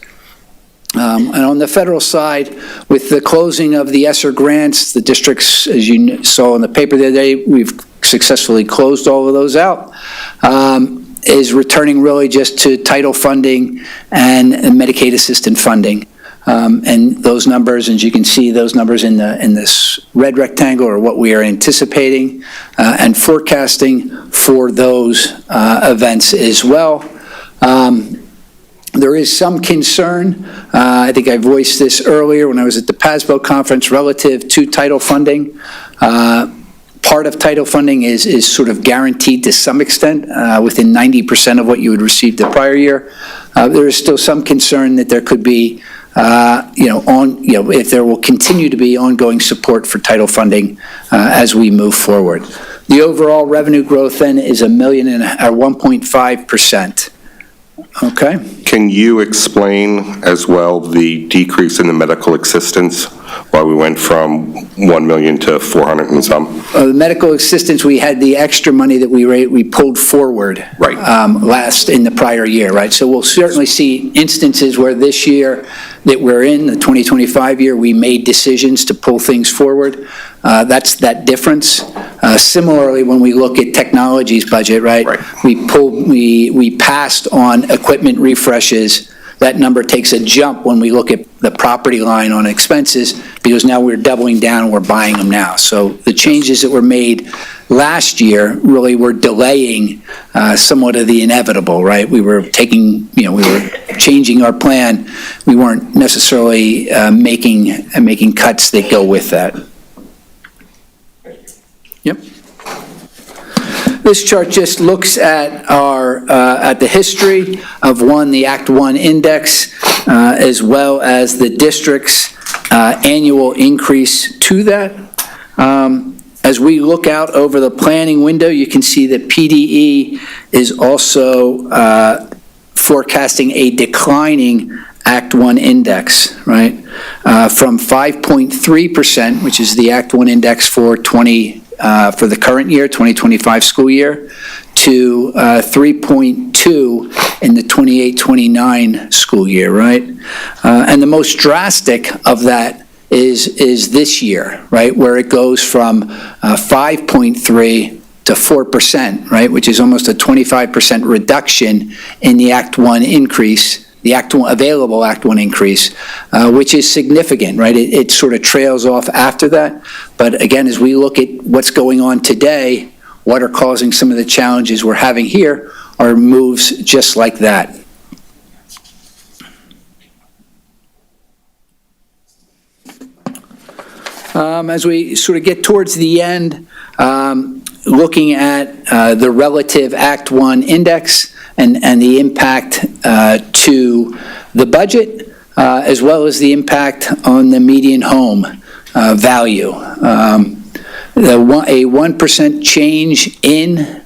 And on the federal side, with the closing of the ESSER grants, the districts, as you saw in the paper the other day, we've successfully closed all of those out, is returning really just to title funding and Medicaid assistant funding. And those numbers, as you can see, those numbers in this red rectangle are what we are anticipating and forecasting for those events as well. There is some concern, I think I voiced this earlier when I was at the PASBO conference, relative to title funding. Part of title funding is sort of guaranteed to some extent, within 90% of what you would receive the prior year. There is still some concern that there could be, if there will continue to be ongoing support for title funding as we move forward. The overall revenue growth then is 1.5%. Okay. Can you explain as well the decrease in the medical assistance, why we went from 1 million to 400 and some? The medical assistance, we had the extra money that we pulled forward. Right. Last in the prior year, right? So we'll certainly see instances where this year that we're in, the 2025 year, we made decisions to pull things forward. That's that difference. Similarly, when we look at technology's budget, right? We passed on equipment refreshes that number takes a jump when we look at the property line on expenses, because now we're doubling down and we're buying them now. So the changes that were made last year really were delaying somewhat of the inevitable, right? We were taking, we were changing our plan. We weren't necessarily making cuts that go with that. Yep. This chart just looks at at the history of the Act 1 index, as well as the district's annual increase to that. As we look out over the planning window, you can see that PDE is also forecasting a declining Act 1 index, right? From 5.3%, which is the Act 1 index for the current year, 2025 school year, to 3.2 in the 28-29 school year, right? And the most drastic of that is this year, right, where it goes from 5.3 to 4%, right, which is almost a 25% reduction in the Act 1 increase, the available Act 1 increase, which is significant, right? It sort of trails off after that. But again, as we look at what's going on today, what are causing some of the challenges we're having here are moves just like that. As we sort of get towards the end, looking at the relative Act 1 index and the impact to the budget, as well as the impact on the median home value. A 1% change in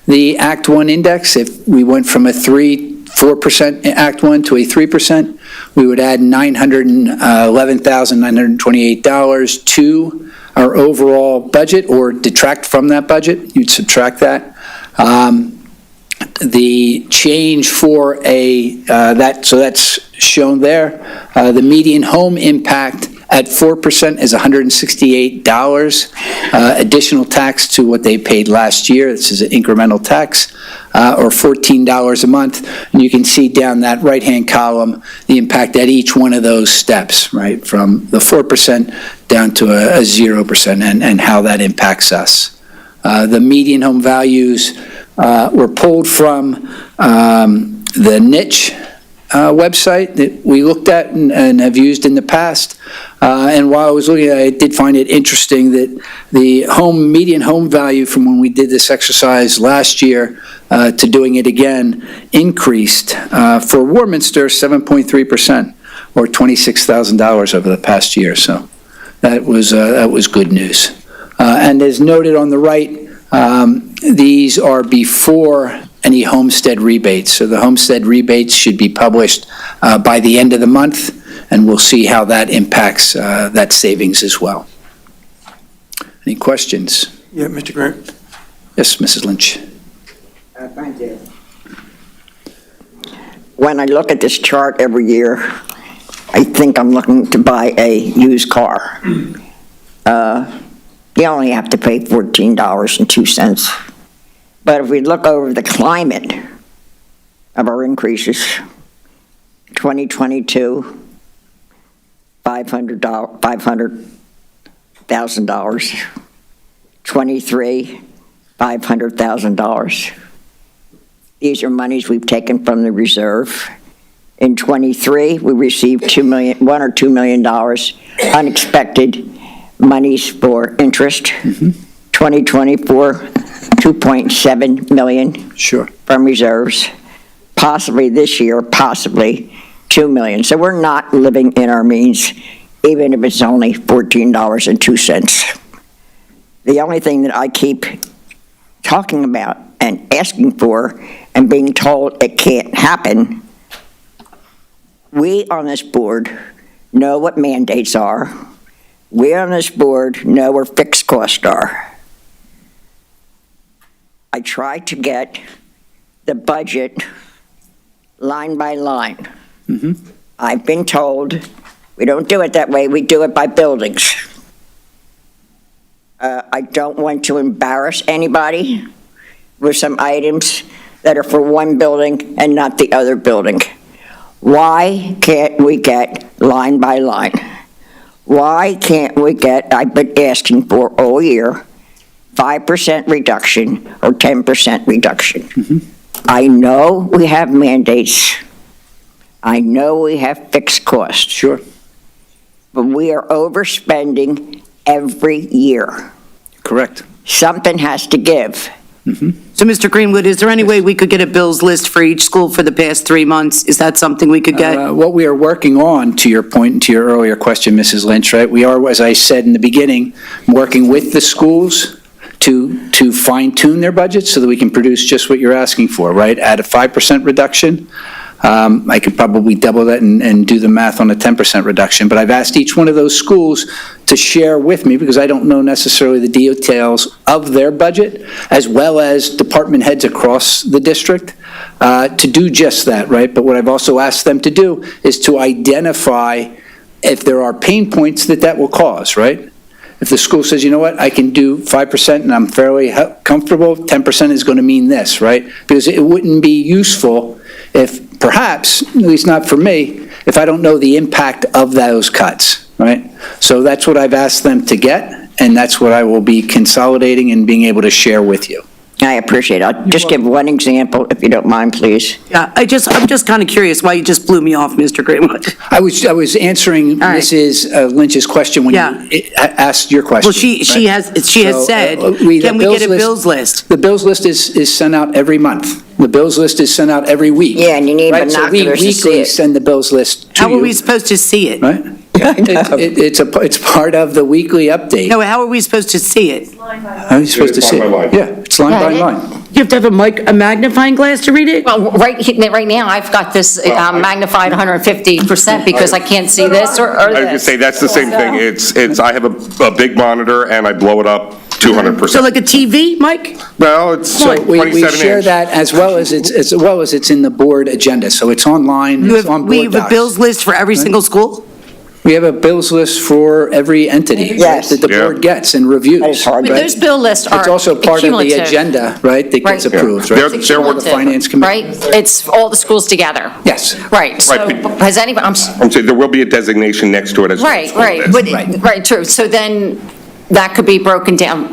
the Act 1 index, if we went from a 4% Act 1 to a 3%, we would add $911,928 to our overall budget, or detract from that budget. You'd subtract that. The change for so that's shown there. The median home impact at 4% is $168 additional tax to what they paid last year. This is an incremental tax, or $14 a month. And you can see down that right-hand column the impact at each one of those steps, right, from the 4% down to a 0%, and how that impacts us. The median home values were pulled from the niche website that we looked at and have used in the past. And while I was looking at it, I did find it interesting that the median home value from when we did this exercise last year to doing it again increased for Warminster 7.3%, or $26,000 over the past year. So that was good news. And as noted on the right, these are before any homestead rebates. So the homestead rebates should be published by the end of the month, and we'll see how that impacts that savings as well. Any questions? Yeah, Mr. Grant. Yes, Mrs. Lynch. Thank you. When I look at this chart every year, I think I'm looking to buy a used car. You only have to pay $14.02. But if we look over the climate of our increases, 2022, $500,000, 23, $500,000. These are monies we've taken from the reserve. In 23, we received $1 or $2 million unexpected monies for interest. 2024, $2.7 million from reserves. Possibly this year, possibly $2 million. So we're not living in our means, even if it's only $14.02. The only thing that I keep talking about and asking for and being told it can't happen, we on this board know what mandates are. We on this board know where fixed costs are. I try to get the budget line by line. I've been told we don't do it that way, we do it by buildings. I don't want to embarrass anybody with some items that are for one building and not the other building. Why can't we get line by line? Why can't we get, I've been asking for all year, 5% reduction or 10% reduction? I know we have mandates. I know we have fixed costs. Sure. But we are overspending every year. Correct. Something has to give. So, Mr. Greenwood, is there any way we could get a bills list for each school for the past 3 months? Is that something we could get? What we are working on, to your point and to your earlier question, Mrs. Lynch, right? We are, as I said in the beginning, working with the schools to fine tune their budgets so that we can produce just what you're asking for, right? At a 5% reduction, I could probably double that and do the math on a 10% reduction. But I've asked each one of those schools to share with me, because I don't know necessarily the details of their budget, as well as department heads across the district, to do just that, right? But what I've also asked them to do is to identify if there are pain points that will cause, right? If the school says, you know what, I can do 5% and I'm fairly comfortable, 10% is going to mean this, right? Because it wouldn't be useful if perhaps, at least not for me, if I don't know the impact of those cuts, right? So that's what I've asked them to get, and that's what I will be consolidating and being able to share with you. I appreciate it. I'll just give one example, if you don't mind, please. Yeah, I'm just kind of curious why you just blew me off, Mr. Greenwood. I was answering right. Mrs. Lynch's question when you asked your question. Well, she has said, can we get a bills list? The bills list is sent out every month. The bills list is sent out every week. Yeah, and you need right? So we binoculars to see weekly it. send the bills list to you. How are we supposed to see it? Right? It's part of the weekly update. No, how are we supposed to see it? How are you supposed to see it? Yeah, it's line by line. You have to have a magnifying glass to read it? Well, right now, I've got this magnified 150% because I can't see this or I was going to this. say, that's the same thing. It's I have a big monitor and I blow it up 200%. So like a TV, Mike? Well, it's So we 27 share inch. that as well as it's in the board agenda. So it's online, it's on We board have a docs. bills list for every single school? We have a bills list for every entity right, Yes. that the board gets and reviews. That is hard, But right? those bill lists are It's also part of the accumulative, agenda, right, that gets Right. approved, Yeah. right? They're They're with the finance committee. right? It's all the schools together. Yes. Right, so Right. has anybody, I'm saying there will be a designation next to it as well. right, but, right, true. So then that could be broken down,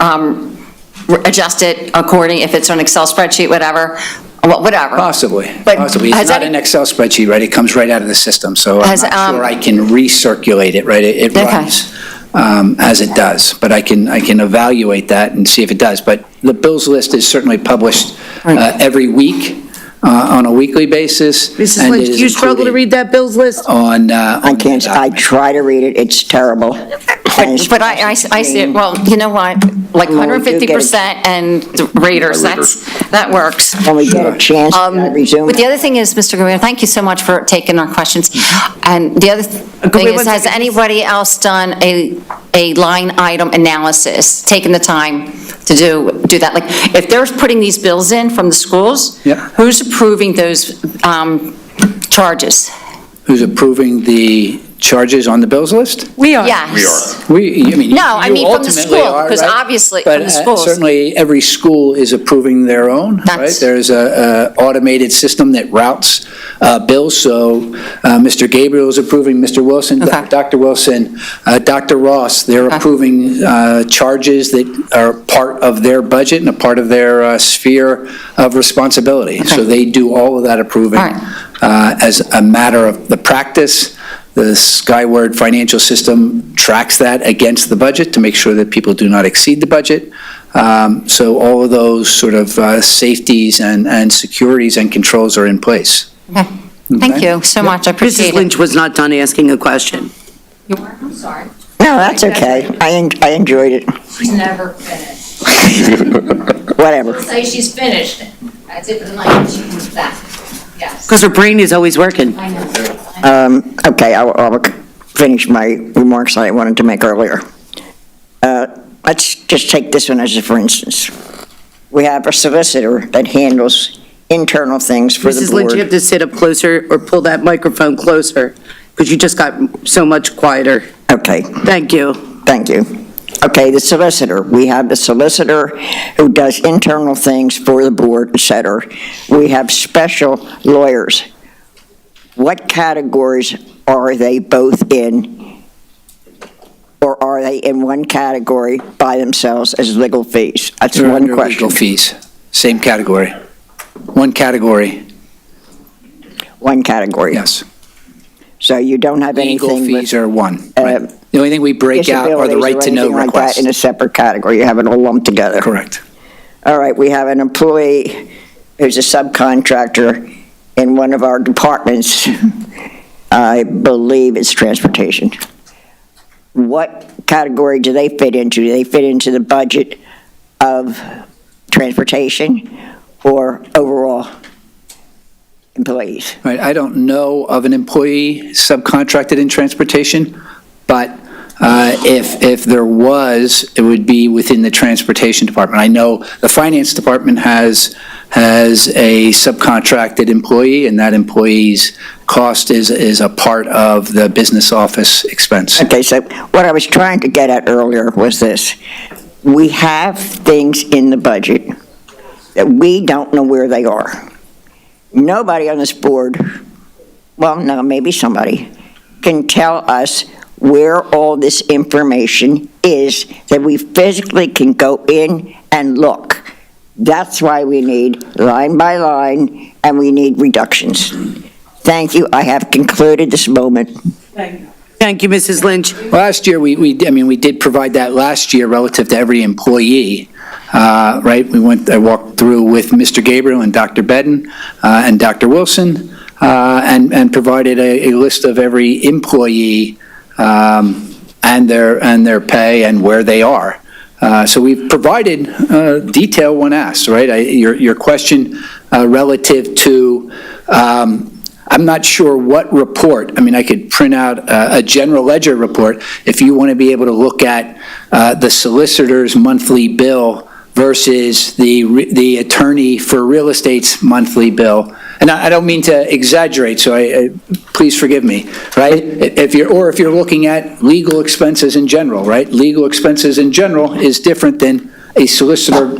adjusted according, if it's an Excel spreadsheet, whatever. Possibly. But Possibly. has It's not any- an Excel spreadsheet, right? It comes right out of the system, so I'm Has, not sure I can recirculate it, right? It Okay. runs as it does, but I can evaluate that and see if it does. But the bills list is certainly published every week on a weekly basis. Mrs. and Lynch, it do is you struggle to included read that bills list? on I can't, I try to read it, it's terrible. But I see it, well, you know what, like Well, we do get 150% and the raters, that works. When we get a chance to resume. But the other thing is, Mr. Guerrero, thank you so much for taking our questions. And the other thing is, has anybody else done a line item analysis, taken the time to do that? Like, if they're putting these bills in from the schools, Yeah. who's approving those charges? who's approving the charges on the bills list? We are. Yes. I mean, No, I you mean from the ultimately school, are, because right? obviously But from the schools. certainly, every school is approving their own, right? That's- There's a automated system that routes bills, so Mr. Gabriel is approving, Mr. Wilson, Okay. Dr. Wilson, Dr. Ross, they're Okay. approving charges that are part of their budget and a part of their sphere of responsibility. Okay. So they do all of that approving. All right. As a matter of the practice, the Skyward financial system tracks that against the budget to make sure that people do not exceed the budget. So all of those sort of safeties and securities and controls are in place. Okay. Thank Okay. you so much, I appreciate Mrs. it. Lynch was not done asking a question. You weren't? I'm sorry. No, that's okay. I enjoyed it. She's never finished. Whatever. Say she's finished. That's it for the night. She comes back. Yes. Because her brain is always working. I know. Okay, I'll finish my remarks I wanted to make earlier. Let's just take this one as a for instance. We have a solicitor that handles internal things for the Mrs. Lynch, you have board. to sit up closer or pull that microphone closer, because you just got so much quieter. Okay, Thank you. thank you. Okay, the solicitor. We have the solicitor who does internal things for the board, et cetera. We have special lawyers. what categories are they both in? Or are they in one category by themselves as legal fees? That's They're one under question. legal fees, same category. One category, One category. yes. So you don't have Legal anything fees with are one. right. The only thing we break out are the disabilities right or to know anything like that requests. in a separate category. You have it all lumped together. Correct. All right, we have an employee who's a subcontractor in one of our departments. I believe it's transportation. What category do they fit into? Do they fit into the budget of transportation or overall employees? Right, I don't know of an employee subcontracted in transportation, but if there was, it would be within the transportation department. I know the finance department has a subcontracted employee, and that employee's cost is a part of the business office expense. Okay, so what I was trying to get at earlier was this. We have things in the budget that we don't know where they are. Nobody on this board, well, no, maybe somebody, can tell us where all this information is that we physically can go in and look. That's why we need line by line, and we need reductions. Thank you. I have concluded this moment. Thank you, Mrs. Lynch. Last year, we did provide that last year relative to every employee, right? I walked through with Mr. Gabriel and Dr. Bedden and Dr. Wilson, and provided a list of every employee and their pay and where they are. So we've provided detail when asked, right? Your question relative to, I'm not sure what report. I mean, I could print out a general ledger report if you want to be able to look at the solicitor's monthly bill versus the attorney for real estate's monthly bill. And I don't mean to exaggerate, so please forgive me, right? If you're looking at legal expenses in general, right? Legal expenses in general is different than a solicitor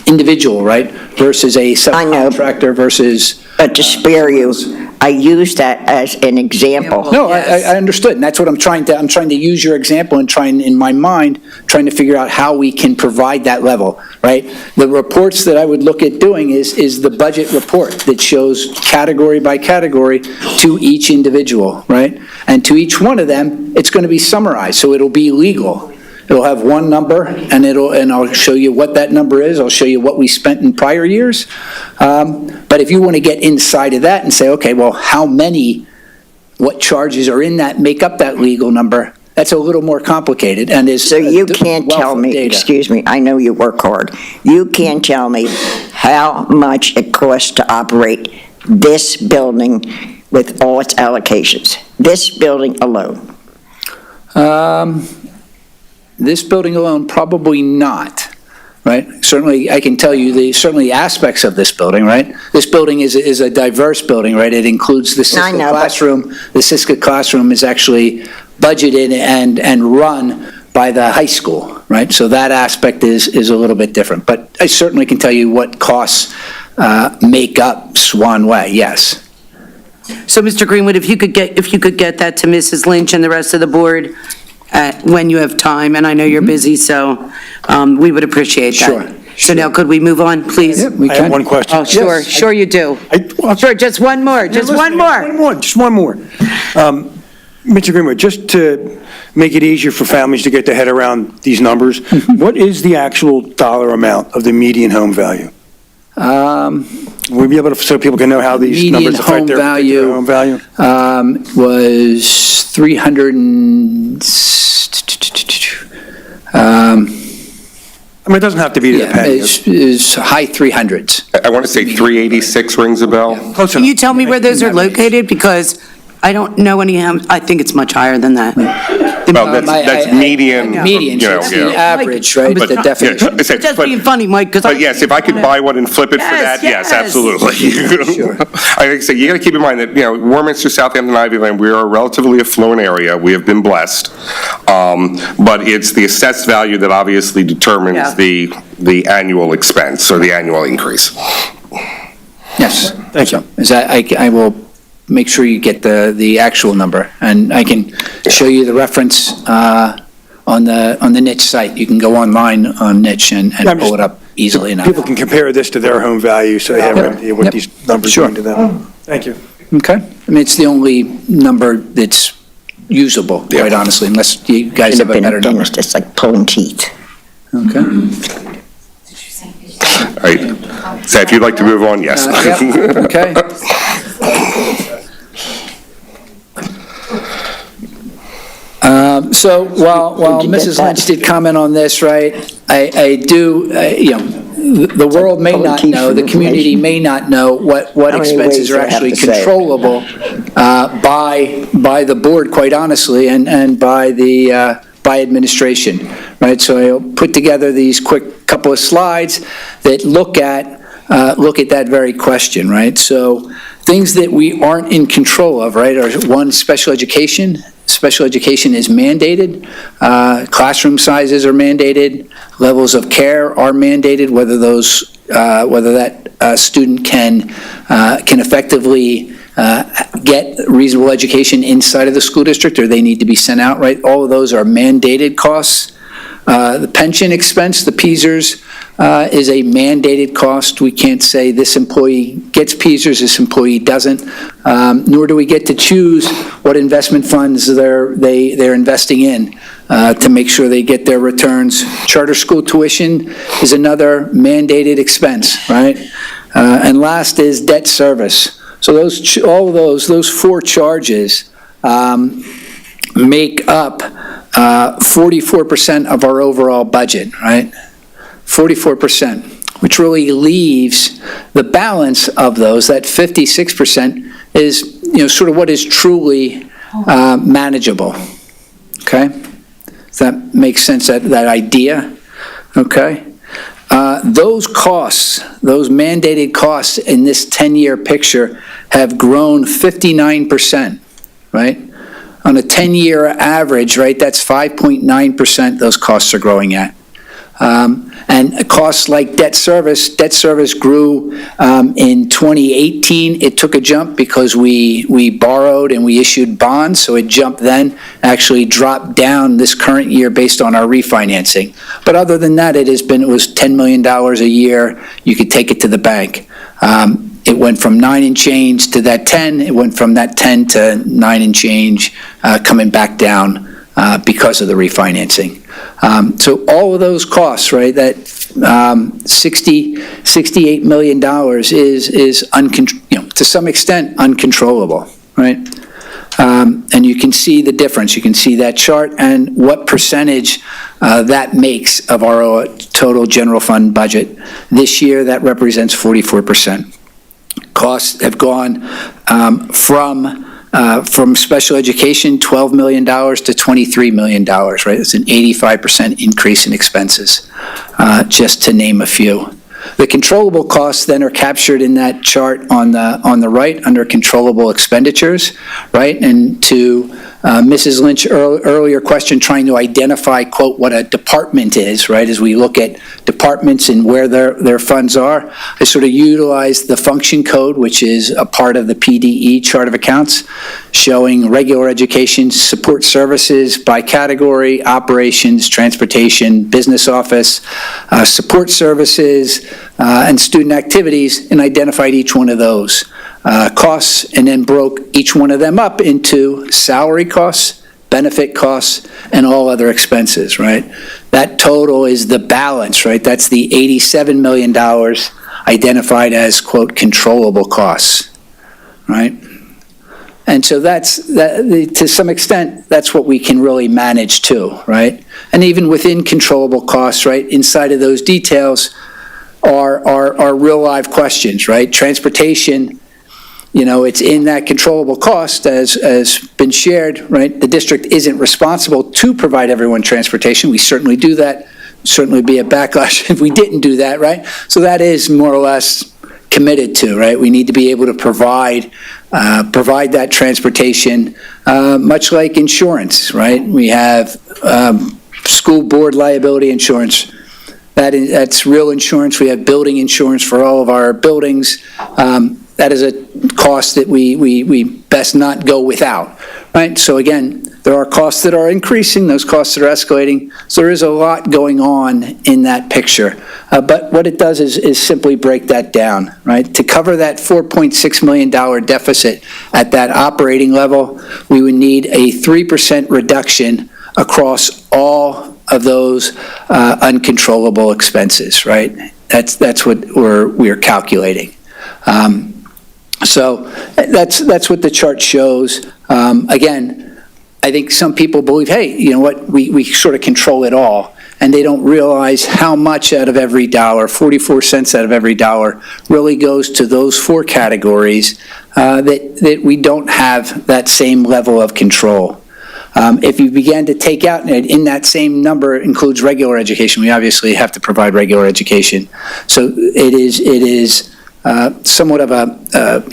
individual, right? Versus a subcontractor versus. But to spare you, I use that as an example. No, I understood, and that's what I'm trying to use your example and in my mind, trying to figure out how we can provide that level, right? The reports that I would look at doing is the budget report that shows category by category to each individual, right? And to each one of them, it's going to be summarized, so it'll be legal. It'll have one number, and I'll show you what that number is. I'll show you what we spent in prior years. But if you want to get inside of that and say, okay, well, what charges are in that, make up that legal number, that's a little more complicated and is. So you can't tell me, excuse me, I know you work hard. You can't tell me how much it costs to operate this building with all its allocations, this building alone. This building alone, probably not, right? Certainly, I can tell you certainly aspects of this building, right? This building is a diverse building, right? It includes the Siska classroom. The Siska classroom is actually budgeted and run by the high school, right? So that aspect is a little bit different. But I certainly can tell you what costs make up Swan Way, yes. So, Mr. Greenwood, if you could get that to Mrs. Lynch and the rest of the board when you have time, and I know you're busy, so we would appreciate that. Sure. So now, could we move on, please? Yep, we I can. have one question. Oh, sure, Yes. sure you do. Sure, just one more, just one more. Just one more. Mr. Greenwood, just to make it easier for families to get their head around these numbers, what is the actual dollar amount of the median home value? Would we be able to, so people can know how these numbers affect their home value? Was 300 and. I mean, it doesn't have to be to the penny. Is high 300s. I want to say 386 rings a bell. Close Can enough. you tell me where those are located? Because I don't know any, I think it's much higher than that. Well, that's median. Median, so it's the average, right? But- The definition. Just being funny, Mike, because But yes, if I could buy one and flip it for that, yes, absolutely. Sure. I say, you got to keep in mind that, Warminster, Southampton, Ivyland, we are a relatively affluent area. We have been blessed. But it's the assessed value that obviously determines the annual expense or the annual increase. Yes. Thank you. I will make sure you get the actual number. And I can show you the reference on the niche site. You can go online on niche and pull it up easily enough. People can compare this to their home value, so they have an idea what these numbers Sure. mean to them. Thank you. Okay? I mean, it's the only number that's usable, quite honestly, unless you guys have a better number. It's like pulling teeth. Okay? All right. So if you'd like to move on, yes. Yep, okay. So while Mrs. Lynch did comment on this, right, I do, the world may not know, the community may not know what expenses are actually controllable by the board, quite honestly, and by administration, right? So I'll put together these quick couple of slides that look at that very question, right? So things that we aren't in control of, right, are one, special education. Special education is mandated. Classroom sizes are mandated. Levels of care are mandated, whether that student can effectively get reasonable education inside of the school district, or they need to be sent out, right? All of those are mandated costs. The pension expense, the PSERS, is a mandated cost. We can't say this employee gets PSERS, this employee doesn't, nor do we get to choose what investment funds they're investing in to make sure they get their returns. Charter school tuition is another mandated expense, right? And last is debt service. So all of those four charges make up 44% of our overall budget, right? 44%, which really leaves the balance of those, that 56% is, sort of what is truly manageable, okay? Does that make sense, that idea? Okay? Those costs, those mandated costs in this 10-year picture have grown 59%, right? On a 10-year average, right, that's 5.9% those costs are growing at. And costs like debt service grew in 2018. It took a jump because we borrowed and we issued bonds, so it jumped then, actually dropped down this current year based on our refinancing. But other than that, it was $10 million a year. You could take it to the bank. It went from 9 and change to that 10. It went from that 10 to 9 and change, coming back down because of the refinancing. So all of those costs, right, that $68 million is to some extent uncontrollable, right? And you can see the difference. You can see that chart and what percentage that makes of our total general fund budget. This year, that represents 44%. Costs have gone from special education, $12 million to $23 million, right? It's an 85% increase in expenses, just to name a few. The controllable costs then are captured in that chart on the right under controllable expenditures, right? And to Mrs. Lynch earlier question, trying to identify, quote, what a department is, right? As we look at departments and where their funds are, I sort of utilize the function code, which is a part of the PDE chart of accounts, showing regular education support services by category, operations, transportation, business office, support services, and student activities, and identified each one of those costs, and then broke each one of them up into salary costs, benefit costs, and all other expenses, right? That total is the balance, right? That's the $87 million identified as, quote, controllable costs, right? And so to some extent, that's what we can really manage too, right? And even within controllable costs, right, inside of those details are real live questions, right? Transportation, it's in that controllable cost as been shared, right? The district isn't responsible to provide everyone transportation. We certainly do that. Certainly be a backlash if we didn't do that, right? So that is more or less committed to, right? We need to be able to provide that transportation, much like insurance, right? We have school board liability insurance. That's real insurance. We have building insurance for all of our buildings. that is a cost that we best not go without, right? So again, there are costs that are increasing, those costs that are escalating, so there is a lot going on in that picture. But what it does is simply break that down, right? To cover that $4.6 million deficit at that operating level, we would need a 3% reduction across all of those uncontrollable expenses, right? That's what we're calculating. So that's what the chart shows. Again, I think some people believe, hey, you know what, we sort of control it all, and they don't realize how much out of every dollar, 44 cents out of every dollar, really goes to those four categories that we don't have that same level of control. If you began to take out, and in that same number includes regular education, we obviously have to provide regular education. So it is somewhat of a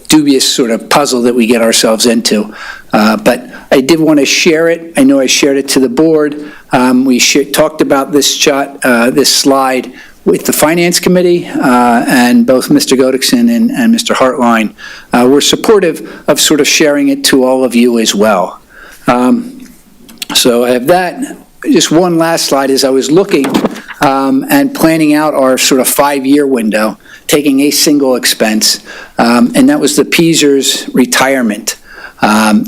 dubious sort of puzzle that we get ourselves into. But I did want to share it. I know I shared it to the board. We talked about this slide with the Finance Committee, and both Mr. Godekson and Mr. Hartline were supportive of sort of sharing it to all of you as well. So I have that. Just one last slide. As I was looking and planning out our sort of 5-year window, taking a single expense, and that was the PSERS retirement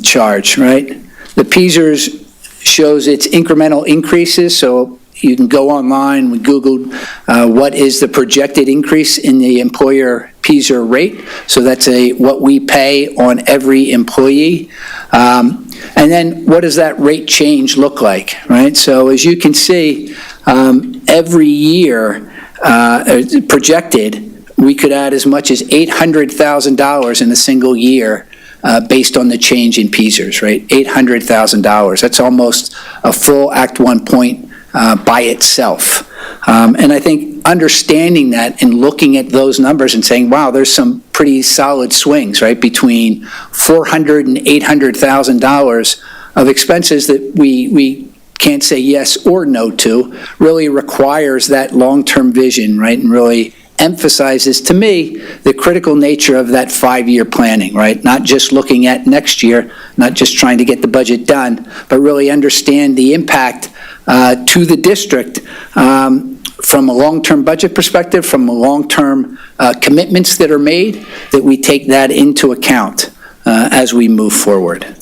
charge, right? The PSERS shows its incremental increases, so you can go online, we Googled what is the projected increase in the employer PSER rate, so that's what we pay on every employee. And then what does that rate change look like, right? So as you can see, every year projected, we could add as much as $800,000 in a single year based on the change in PSERS, right? $800,000. That's almost a full Act 1 point by itself. And I think understanding that and looking at those numbers and saying, wow, there's some pretty solid swings, right, between $400,000 and $800,000 of expenses that we can't say yes or no to, really requires that long-term vision, right, and really emphasizes to me the critical nature of that 5-year planning, right? Not just looking at next year, not just trying to get the budget done, but really understand the impact to the district from a long-term budget perspective, from a long-term commitments that are made, that we take that into account as we move forward.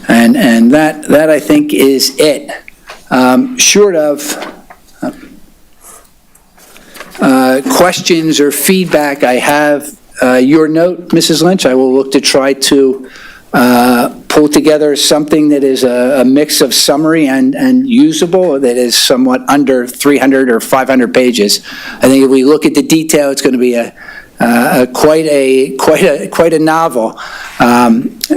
And that I think is it. Short of questions or feedback, I have your note, Mrs. Lynch. I will look to try to pull together something that is a mix of summary and usable, that is somewhat under 300 or 500 pages. I think if we look at the detail, it's going to be quite a novel.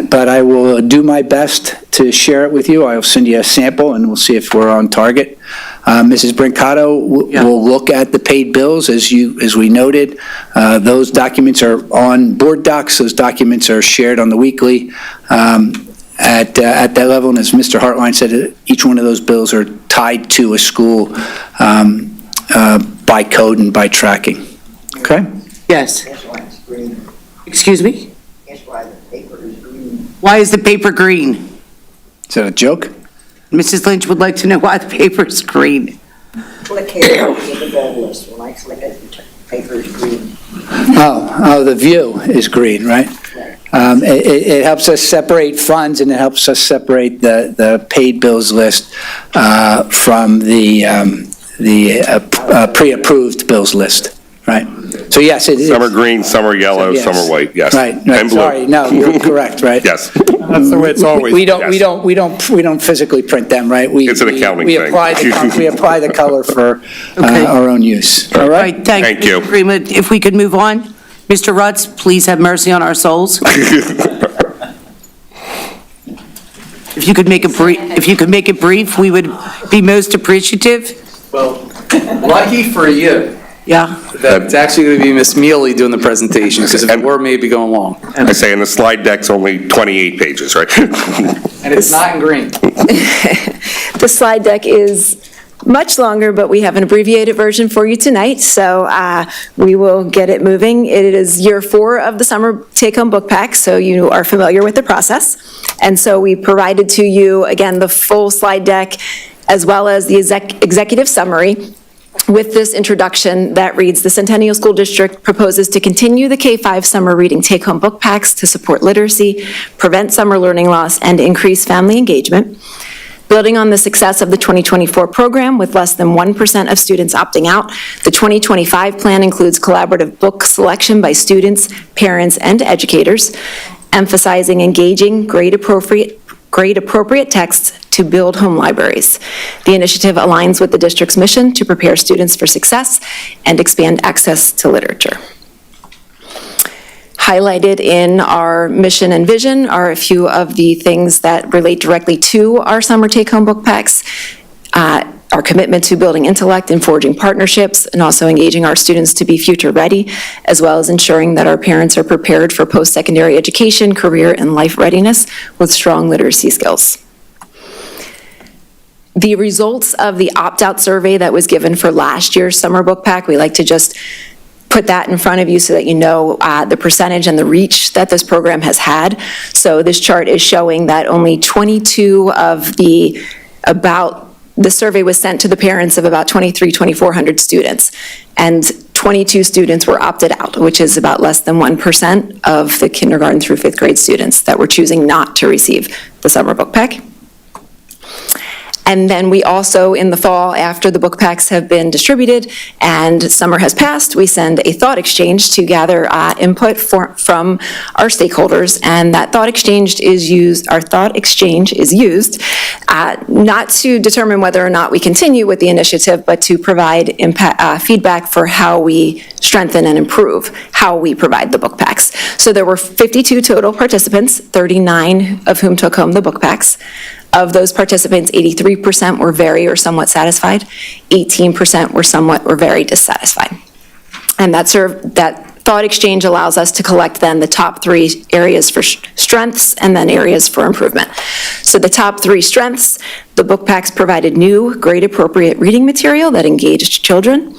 But I will do my best to share it with you. I'll send you a sample, and we'll see if we're on target. Mrs. Brancato will look at the paid bills, as we noted. Those documents are on board docs. Those documents are shared on the weekly at that level. And as Mr. Hartline said, each one of those bills are tied to a school by code and by tracking. Okay? Yes. Guess why it's green? Excuse me? Guess why the paper is green? Why is the paper green? Is that a joke? Mrs. Lynch would like to know why the paper is green. Click here to get the bill list. When I click it, the paper is green. Oh, the view is green, right? It helps us separate funds, and it helps us separate the paid bills list from the pre-approved bills list, right? So yes, it is. Some are green, some are yellow, Yes. some are white, yes. Right, And blue. sorry, no, you're correct, right? Yes. That's the way it's always. We don't physically print them, right? It's an accounting we thing. We apply the color for our own use. All right? Thank you. Mr. Greenwood. If we could move on. Mr. Rutz, please have mercy on our souls. If you could make it brief, we would be most appreciative. Well, lucky for you. Yeah. That's actually going to be Miss Mealy doing the presentation, because if it were me, it'd be going long. I say, and the slide deck's only 28 pages, right? And it's not in green. The slide deck is much longer, but we have an abbreviated version for you tonight, so we will get it moving. It is year 4 of the summer take-home book pack, so you are familiar with the process. And so we provided to you, again, the full slide deck, as well as the executive summary, with this introduction that reads, the Centennial School District proposes to continue the K-5 summer reading take-home book packs to support literacy, prevent summer learning loss, and increase family engagement. Building on the success of the 2024 program with less than 1% of students opting out, the 2025 plan includes collaborative book selection by students, parents, and educators, emphasizing engaging, grade-appropriate texts to build home libraries. The initiative aligns with the district's mission to prepare students for success and expand access to literature. Highlighted in our mission and vision are a few of the things that relate directly to our summer take-home book packs. Our commitment to building intellect and forging partnerships, and also engaging our students to be future ready, as well as ensuring that our parents are prepared for post-secondary education, career, and life readiness with strong literacy skills. The results of the opt-out survey that was given for last year's summer book pack, we like to just put that in front of you so that you know the percentage and the reach that this program has had. So this chart is showing that only 22 of the survey was sent to the parents of about 2,400 students, and 22 students were opted out, which is about less than 1% of the kindergarten through 5th grade students that were choosing not to receive the summer book pack. And then we also, in the fall, after the book packs have been distributed and summer has passed, we send a thought exchange to gather input from our stakeholders. And that thought exchange is used, not to determine whether or not we continue with the initiative, but to provide feedback for how we strengthen and improve how we provide the book packs. So there were 52 total participants, 39 of whom took home the book packs. Of those participants, 83% were very or somewhat satisfied, 18% were somewhat or very dissatisfied. And that thought exchange allows us to collect then the top 3 areas for strengths and then areas for improvement. So the top 3 strengths, the book packs provided new, grade-appropriate reading material that engaged children.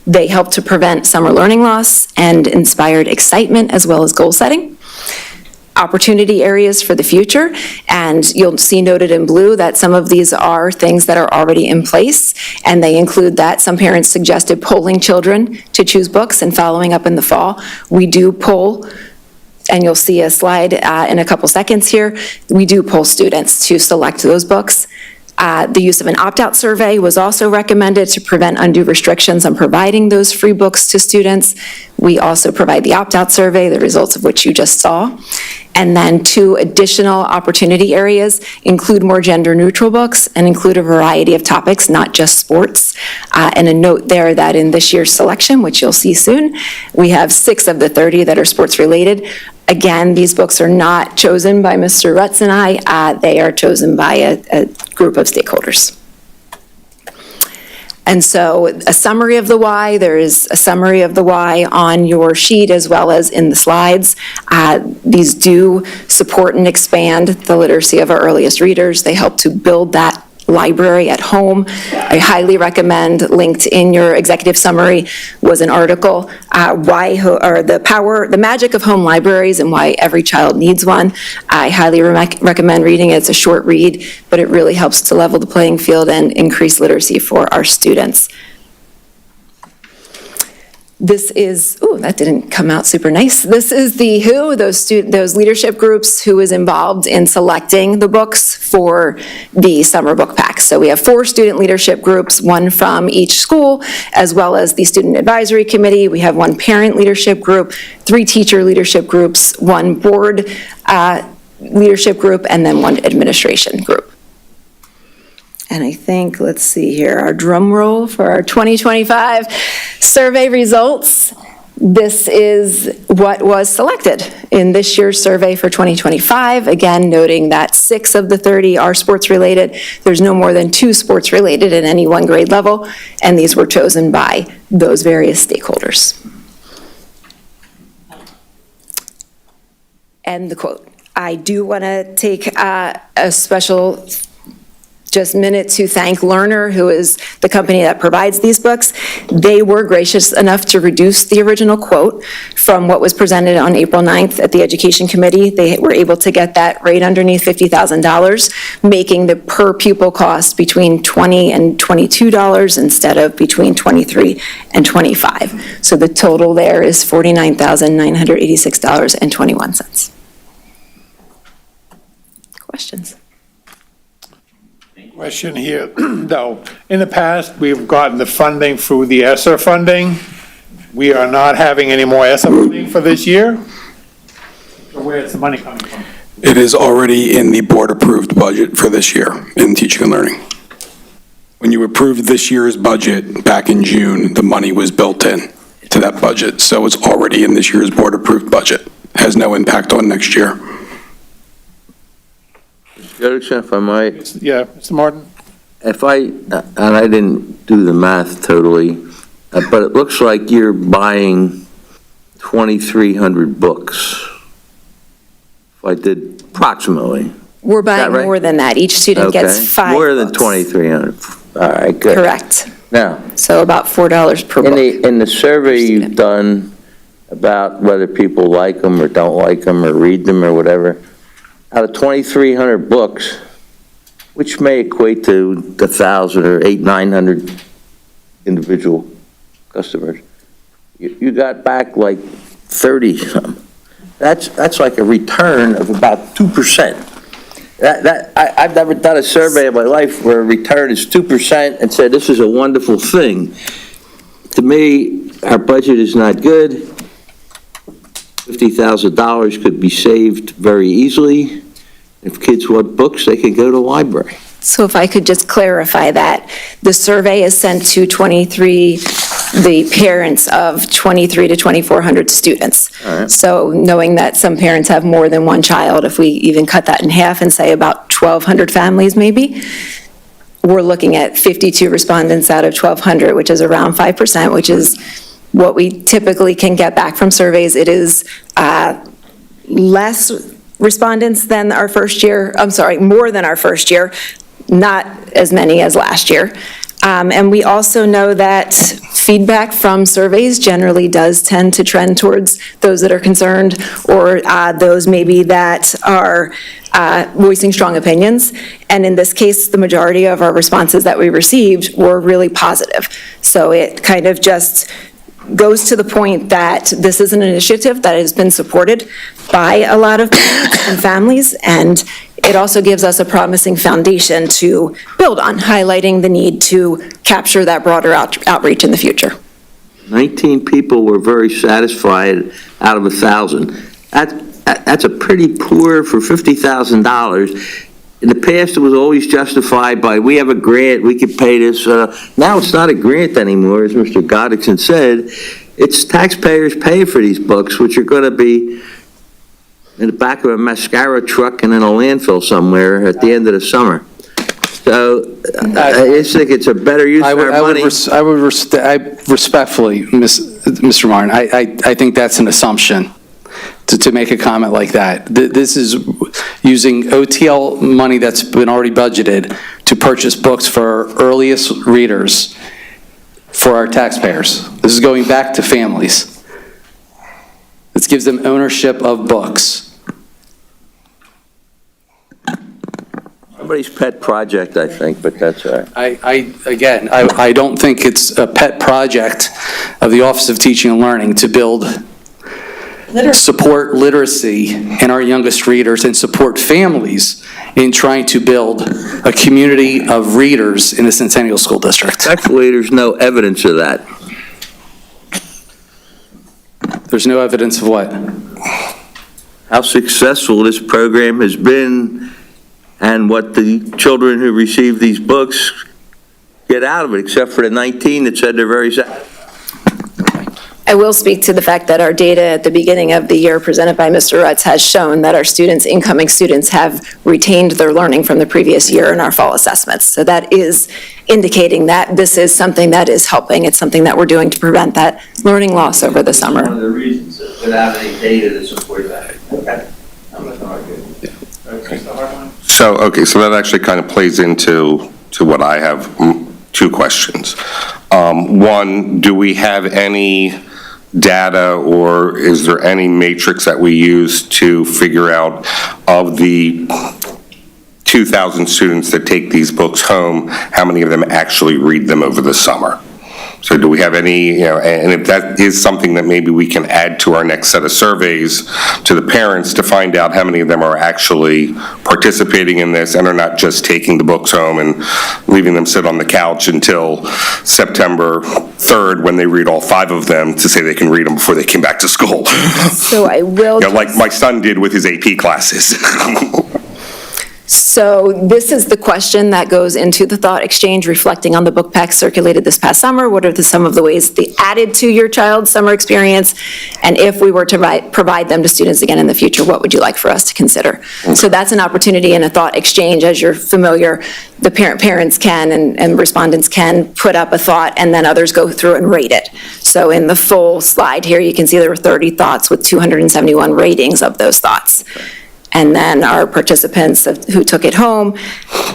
They helped to prevent summer learning loss and inspired excitement as well as goal setting. Opportunity areas for the future, and you'll see noted in blue that some of these are things that are already in place, and they include that some parents suggested polling children to choose books and following up in the fall. We do poll, and you'll see a slide in a couple seconds here. We do poll students to select those books. The use of an opt-out survey was also recommended to prevent undue restrictions on providing those free books to students. We also provide the opt-out survey, the results of which you just saw. And then 2 additional opportunity areas include more gender-neutral books and include a variety of topics, not just sports. And a note there that in this year's selection, which you'll see soon, we have 6 of the 30 that are sports-related. Again, these books are not chosen by Mr. Rutz and I. They are chosen by a group of stakeholders. And so a summary of the why, there is a summary of the why on your sheet as well as in the slides. These do support and expand the literacy of our earliest readers. They help to build that library at home. I highly recommend, linked in your executive summary was an article, the magic of home libraries and why every child needs one. I highly recommend reading it. It's a short read, but it really helps to level the playing field and increase literacy for our students. This is, that didn't come out super nice. This is the who, those leadership groups who is involved in selecting the books for the summer book packs. So we have 4 student leadership groups, 1 from each school, as well as the student advisory committee. We have 1 parent leadership group, 3 teacher leadership groups, 1 board leadership group, and then 1 administration group. And I think, let's see here, our drum roll for our 2025 survey results. This is what was selected in this year's survey for 2025. Again, noting that 6 of the 30 are sports-related. There's no more than 2 sports-related at any one grade level, and these were chosen by those various stakeholders. And the quote. I do want to take a special just minute to thank Learner, who is the company that provides these books. They were gracious enough to reduce the original quote from what was presented on April 9th at the Education Committee. They were able to get that right underneath $50,000, making the per pupil cost between $20 and $22 instead of between $23 and $25. So the total there is $49,986.21. Questions? Question here, though. In the past, we've gotten the funding through the ESSER funding. We are not having any more ESSER funding for this year? So where's the money coming from? It is already in the board-approved budget for this year in teaching and learning. When you approved this year's budget back in June, the money was built in to that budget, so it's already in this year's board-approved budget. Has no impact on next year. If I might. Yeah, Mr. Martin? If and I didn't do the math totally, but it looks like you're buying 2,300 books. If I did approximately. We're buying right? more than that. Each student gets Okay. 5 More than books. 2,300. All right, good. Correct. Now, So about $4 per book. in the survey you've done about whether people like them or don't like them or read them or whatever, out of 2,300 books, which may equate to 1,000 or 900 individual customers, you got back like 30-something. That's like a return of about 2%. I've never done a survey in my life where a return is 2% and said, this is a wonderful thing. To me, our budget is not good. $50,000 could be saved very easily. If kids want books, they can go to the library. So if I could just clarify that, the survey is sent to the parents of 2,300 to 2,400 students. All right. So knowing that some parents have more than one child, if we even cut that in half and say about 1,200 families maybe, we're looking at 52 respondents out of 1,200, which is around 5%, which is what we typically can get back from surveys. It is less respondents than our first year, more than our first year, not as many as last year. And we also know that feedback from surveys generally does tend to trend towards those that are concerned or those maybe that are voicing strong opinions. And in this case, the majority of our responses that we received were really positive. So it kind of just goes to the point that this is an initiative that has been supported by a lot of parents and families, and it also gives us a promising foundation to build on, highlighting the need to capture that broader outreach in the future. 19 people were very satisfied out of 1,000. That's a pretty poor for $50,000. In the past, it was always justified by, we have a grant, we could pay this. Now it's not a grant anymore, as Mr. Goddixon said. It's taxpayers paying for these books, which are going to be in the back of a mascara truck and in a landfill somewhere at the end of the summer. So I just think it's a better use of our money. Respectfully, Mr. Martin, I think that's an assumption to make a comment like that. This is using OTL money that's been already budgeted to purchase books for earliest readers for our taxpayers. This is going back to families. This gives them ownership of books. Somebody's pet project, I think, but that's all right. I don't think it's a pet project of the Office of Teaching and Learning to build support literacy in our youngest readers and support families in trying to build a community of readers in the Centennial School District. Actually, there's no evidence of that. There's no evidence of what? How successful this program has been and what the children who receive these books get out of it, except for the 19 that said they're very sad. I will speak to the fact that our data at the beginning of the year presented by Mr. Rutz has shown that our students, incoming students, have retained their learning from the previous year in our fall assessments. So that is indicating that this is something that is helping. It's something that we're doing to prevent that learning loss over the summer. One of the reasons, without any data to support that. Okay. I'm not going to argue. So that actually kind of plays into what I have, two questions. One, do we have any data or is there any matrix that we use to figure out of the 2,000 students that take these books home, how many of them actually read them over the summer? So do we have any, and if that is something that maybe we can add to our next set of surveys to the parents to find out how many of them are actually participating in this and are not just taking the books home and leaving them sit on the couch until September 3rd when they read all 5 of them to say they can read them before they came back to school. So I will. Like my son did with his AP classes. So this is the question that goes into the thought exchange, reflecting on the book packs circulated this past summer. What are some of the ways they added to your child's summer experience? And if we were to provide them to students again in the future, what would you like for us to consider? So that's an opportunity in a thought exchange. As you're familiar, the parents can and respondents can put up a thought and then others go through and rate it. So in the full slide here, you can see there were 30 thoughts with 271 ratings of those thoughts. And then our participants who took it home,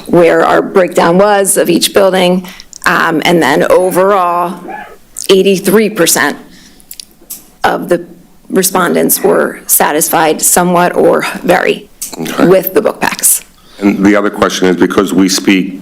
where our breakdown was of each building, and then overall, 83% of the respondents were satisfied somewhat or very with the book packs. And the other question is, because we speak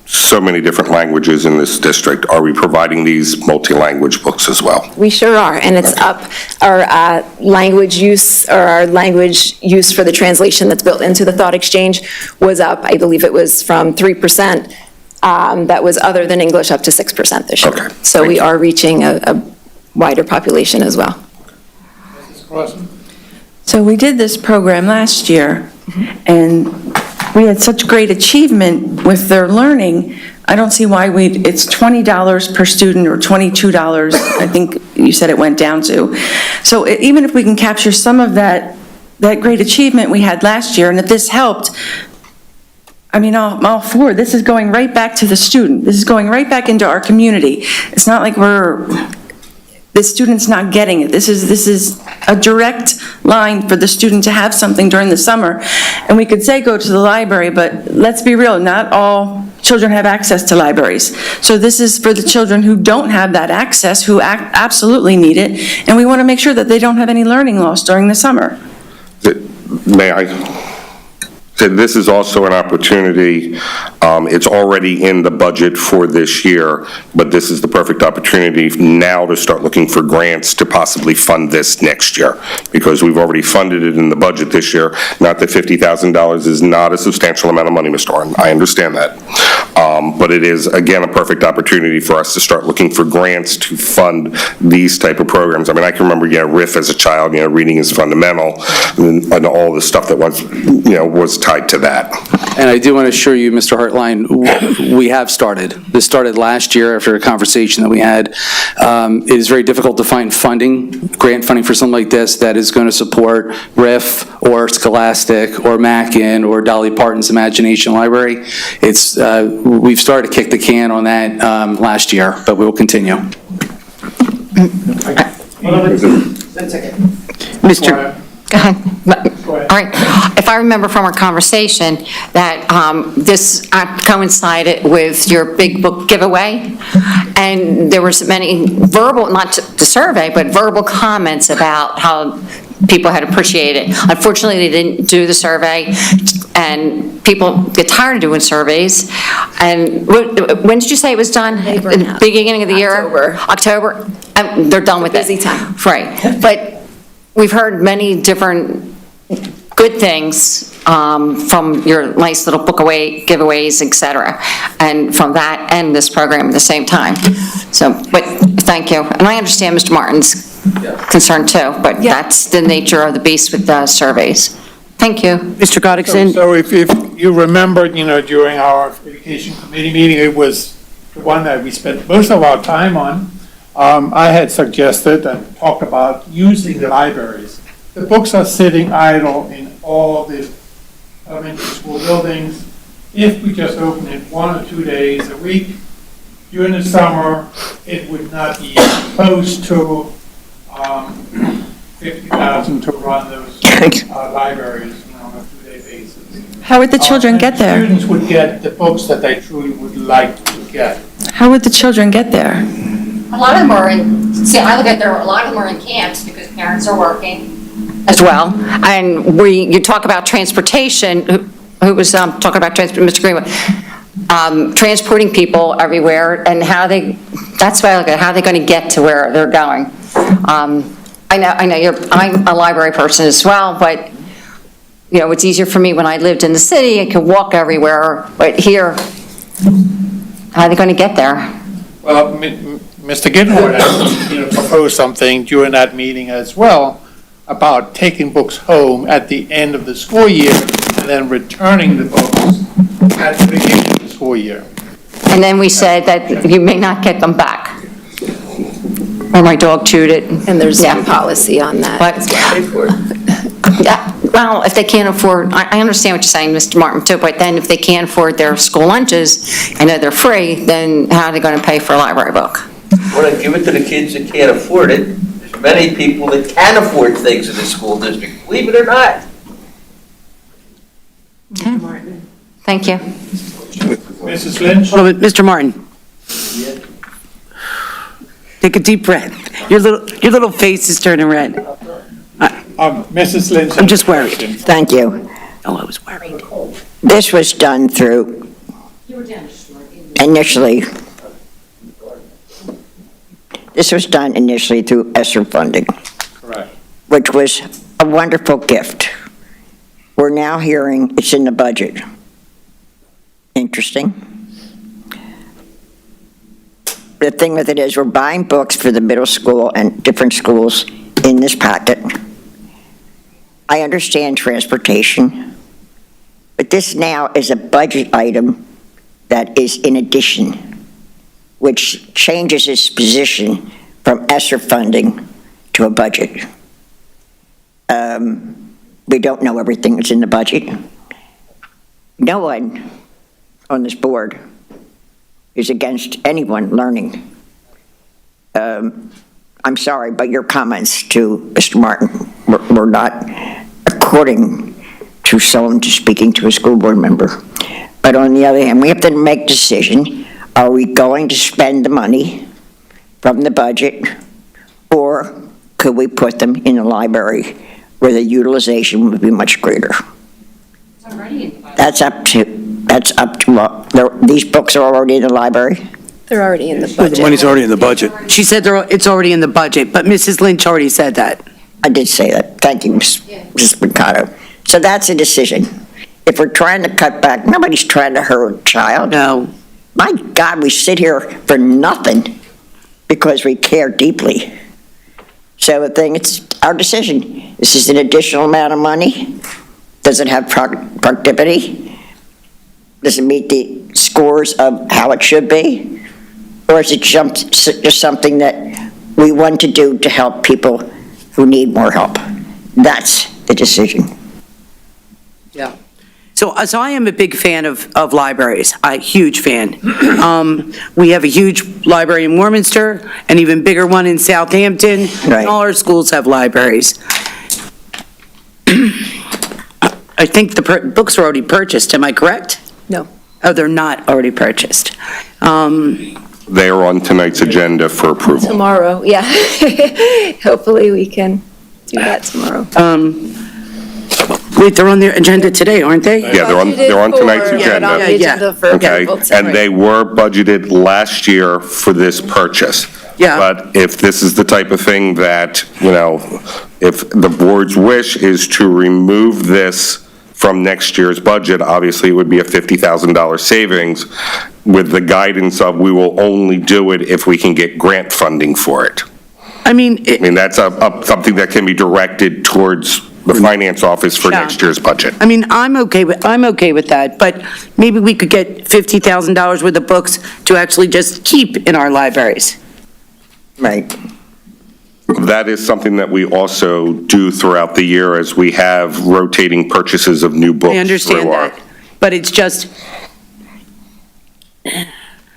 so many different languages in this district, are we providing these multi-language books as well? We sure are, and it's up. Our language use, or our language use for the translation that's built into the thought exchange was up. I believe it was from 3% that was other than English up to 6% this year. Okay. So we are reaching a wider population as well. So we did this program last year, and we had such great achievement with their learning. I don't see why it's $20 per student or $22, I think you said it went down to. So even if we can capture some of that great achievement we had last year, and if this helped, I mean, I'm all for it. This is going right back to the student. This is going right back into our community. It's not like the student's not getting it. This is a direct line for the student to have something during the summer. And we could say go to the library, but let's be real, not all children have access to libraries. So this is for the children who don't have that access, who absolutely need it, and we want to make sure that they don't have any learning loss during the summer. May I? This is also an opportunity, it's already in the budget for this year, but this is the perfect opportunity now to start looking for grants to possibly fund this next year, because we've already funded it in the budget this year. Not that $50,000 is not a substantial amount of money, Mr. Orrin, I understand that. But it is, again, a perfect opportunity for us to start looking for grants to fund these type of programs. I mean, I can remember, RIF as a child, reading is fundamental, and all the stuff that was tied to that. And I do want to assure you, Mr. Hartline, we have started. This started last year after a conversation that we had. It is very difficult to find grant funding for something like this that is going to support RIF or Scholastic or Mackin or Dolly Parton's Imagination Library. We've started to kick the can on that last year, but we will continue. Mr. Go ahead. All right. If I remember from our conversation that this coincided with your big book giveaway, and there was many verbal, not the survey, but verbal comments about how people had appreciated it. Unfortunately, they didn't do the survey, and people get tired of doing surveys. And when did you say it was done? At the beginning of the year? October. They're done with it. Busy time. Right. But we've heard many different good things from your nice little book giveaways, et cetera, and from that and this program at the same time. So, but thank you. And I understand Mr. Martin's concern too, but that's the nature of the beast with the surveys. Thank you. Mr. Goddickson? So if you remember, during our education committee meeting, it was the one that we spent most of our time on. I had suggested and talked about using the libraries. The books are sitting idle in all the elementary school buildings. If we just open it 1 or 2 days a week during the summer, it would not be close to $50,000 to run those libraries on a 2-day basis. How would the children get there? Students would get the books that they truly would like to get. How would the children get there? A lot of them are I look at a lot of them are in camps because parents are working as well. And you talk about transportation, who was talking about Mr. Greenwood, transporting people everywhere and that's why I look at how they're going to get to where they're going. I know I'm a library person as well, but it's easier for me when I lived in the city and could walk everywhere, but here, how are they going to get there? Well, Mr. Greenwood has proposed something during that meeting as well about taking books home at the end of the school year and then returning the books at the beginning of the school year. And then we said that you may not get them back. Or my dog chewed it. And there's no policy on that. Well, if they can't afford, I understand what you're saying, Mr. Martin, too, but then if they can't afford their school lunches, I know they're free, then how are they going to pay for a library book? Well, then give it to the kids that can't afford it. There's many people that can afford things in the school district, believe it or not. Thank you. Mrs. Lynch? Mr. Martin. Take a deep breath. Your little face is turning red. Mrs. Lynch. I'm just worried. Thank you. Oh, I was worried. This was done through, initially through ESSER funding. Correct. Which was a wonderful gift. We're now hearing it's in the budget. Interesting. The thing with it is we're buying books for the middle school and different schools in this packet. I understand transportation, but this now is a budget item that is in addition, which changes its position from ESSER funding to a budget. We don't know everything that's in the budget. No one on this board is against anyone learning. I'm sorry, but your comments to Mr. Martin were not according to someone speaking to a school board member. But on the other hand, we have to make a decision. Are we going to spend the money from the budget, or could we put them in the library where the utilization would be much greater? That's up to these books are already in the library? They're already in the budget. The money's already in the budget. She said it's already in the budget, but Mrs. Lynch already said that. I did say that. Thank you, Mrs. Mercado. So that's a decision. If we're trying to cut back, nobody's trying to hurt a child. No. My God, we sit here for nothing because we care deeply. So it's our decision. This is an additional amount of money. Does it have productivity? Does it meet the scores of how it should be? Or is it just something that we want to do to help people who need more help? That's the decision. Yeah. So I am a big fan of libraries, a huge fan. We have a huge library in Warminster, an even bigger one in Southampton. Right. And all our schools have libraries. I think the books are already purchased, am I correct? No. Oh, they're not already purchased. They are on tonight's agenda for approval. Tomorrow, yeah. Hopefully we can do that tomorrow. Wait, they're on their agenda today, aren't they? Yeah, they're on tonight's agenda. Okay, That's and right. they were budgeted last year for this purchase. Yeah. But if this is the type of thing that, if the board's wish is to remove this from next year's budget, obviously it would be a $50,000 savings with the guidance of we will only do it if we can get grant funding for it. I mean, That's something that can be directed towards the finance office for next year's budget. I mean, I'm okay with that, but maybe we could get $50,000 worth of books to actually just keep in our libraries. Right. That is something that we also do throughout the year as we have rotating purchases of new books. I understand that, but it's just,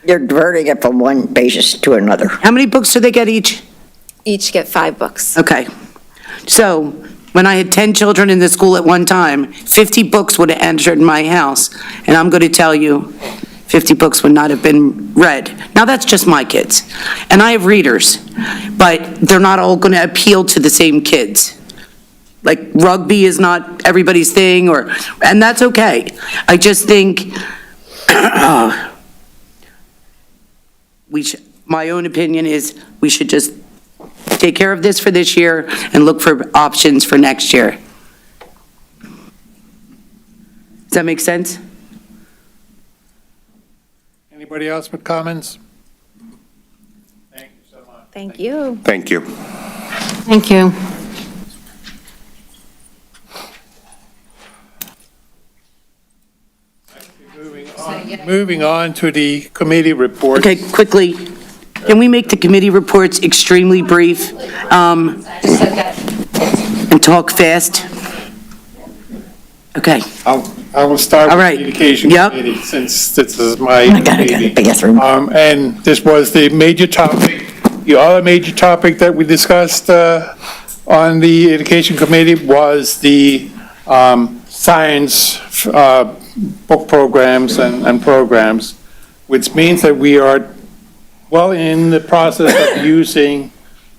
You're diverting it from one basis to another. how many books do they get each? Each get 5 books. Okay. So When I had 10 children in the school at one time, 50 books would have entered my house, and I'm going to tell you, 50 books would not have been read. Now, that's just my kids, and I have readers, but they're not all going to appeal to the same kids. Like, rugby is not everybody's thing, and that's okay. I just think my own opinion is we should just take care of this for this year and look for options for next year. Does that make sense? Anybody else with comments? Thank you so much. Thank you. Thank you. Thank you. Moving on to the committee report. Okay, quickly, can we make the committee reports extremely brief and talk fast? Okay. I will start All with right. the education Yep. committee, since this is my I gotta baby. go to the bathroom. And this was the major topic. The other major topic that we discussed on the education committee was the science book programs and programs, which means that we are well in the process of using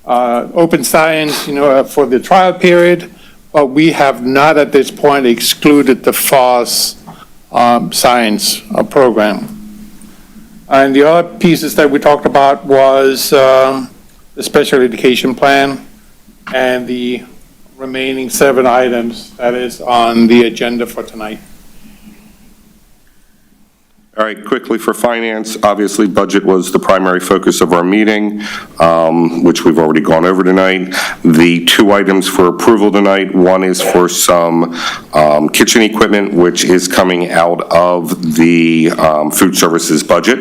open science, for the trial period, but we have not at this point excluded the FOSS science program. And the other pieces that we talked about was the special education plan and the remaining 7 items that is on the agenda for tonight. All right, quickly for finance, obviously, budget was the primary focus of our meeting, which we've already gone over tonight. The 2 items for approval tonight, one is for some kitchen equipment, which is coming out of the food services budget,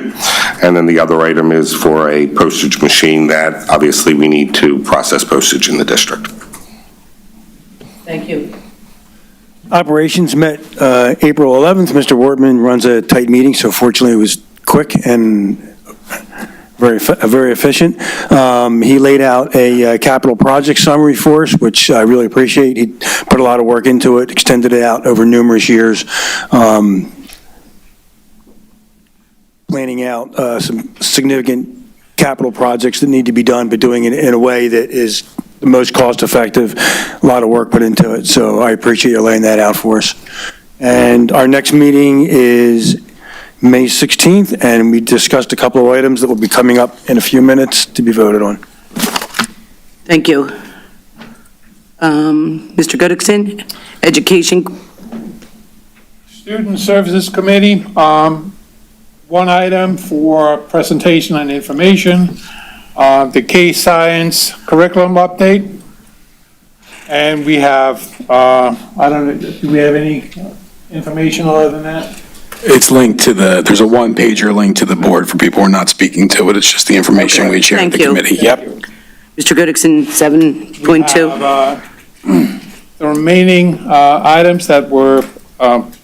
and then the other item is for a postage machine that, obviously, we need to process postage in the district. Thank you. Operations met April 11th. Mr. Wortman runs a tight meeting, so fortunately it was quick and very efficient. He laid out a capital project summary for us, which I really appreciate. He put a lot of work into it, extended it out over numerous years, planning out some significant capital projects that need to be done, but doing it in a way that is the most cost-effective. A lot of work put into it, so I appreciate you laying that out for us. And our next meeting is May 16th, and we discussed a couple of items that will be coming up in a few minutes to be voted on. Thank you. Mr. Goodixon, Education. Student Services Committee, one item for presentation and information, the K-Science curriculum update. And we have, I don't know, do we have any information other than that? It's linked to there's a one-pager link to the board for people who are not speaking to it. It's just the information we share with the committee. Yep. Mr. Goodixon, 7.2. The remaining items that were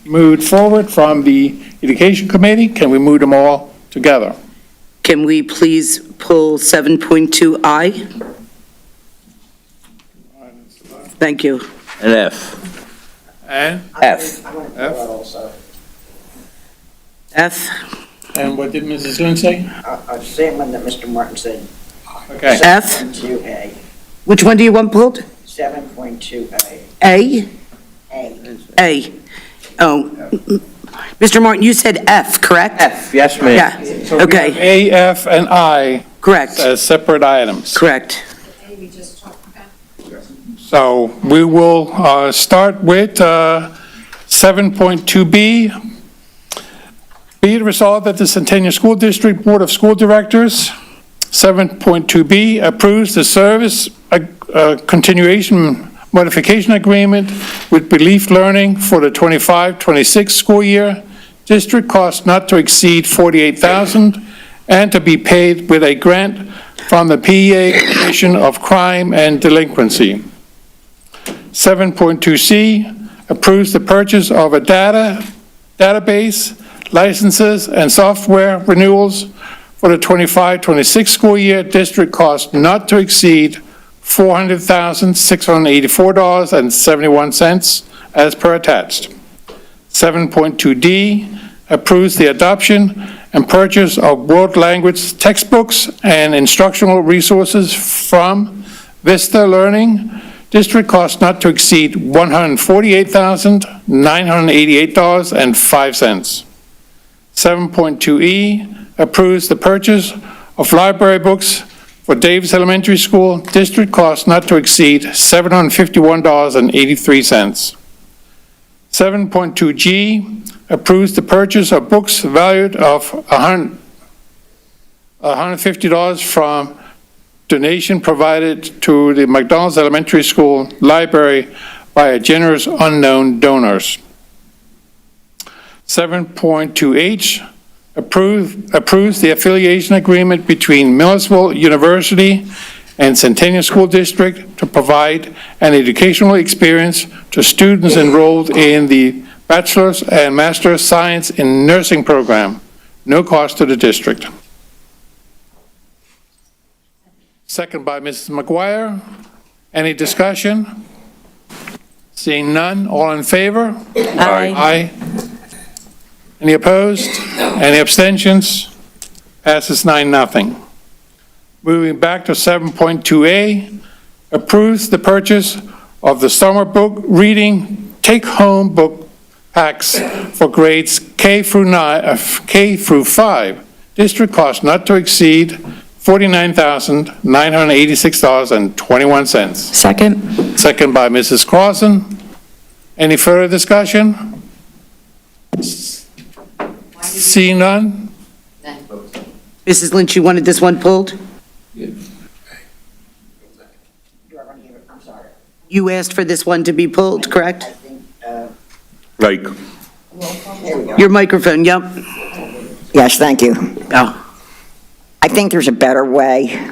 moved forward from the Education Committee, can we move them all together? Can we please pull 7.2I? Thank you. An F. And? F. F. And what did Mrs. Lynn say? Same one that Mr. Martin said. Okay. F. 7.2A. Which one do you want pulled? 7.2A. A? A. A. Oh, Mr. Martin, you said F, correct? F, yes, ma'am. Yeah, So we have okay, A, F, and I correct, as separate items. correct. So we will start with 7.2B. Be it resolved that the Centennial School District Board of School Directors, 7.2B, approves the service continuation modification agreement with Belief Learning for the 25-26 school year. District cost not to exceed $48,000 and to be paid with a grant from the PEA Commission of Crime and Delinquency. 7.2C approves the purchase of a database, licenses, and software renewals for the 25-26 school year. District cost not to exceed $400,684.71 as per attached. 7.2D approves the adoption and purchase of world language textbooks and instructional resources from Vista Learning. District cost not to exceed $148,988.05. 7.2E approves the purchase of library books for Davis Elementary School. District cost not to exceed $751.83. 7.2G approves the purchase of books valued of $150 from donation provided to the McDonald's Elementary School Library by a generous unknown donors. 7.2H approves the affiliation agreement between Millersville University and Centennial School District to provide an educational experience to students enrolled in the Bachelor's and Master's Science in Nursing program, no cost to the district. Second by Mrs. McGuire. Any discussion? Seeing none, all in favor? Aye. Aye. Any opposed? Any abstentions? Passes 9-0. Moving back to 7.2A, approves the purchase of the summer book reading take-home book packs for grades K through 5. District cost not to exceed $49,986.21. Second. Second by Mrs. Clausen. Any further discussion? Seeing none? Mrs. Lynch, you wanted this one pulled? You asked for this one to be pulled, correct? Like, Your microphone, yep. Yes, thank you. Oh. I think there's a better way.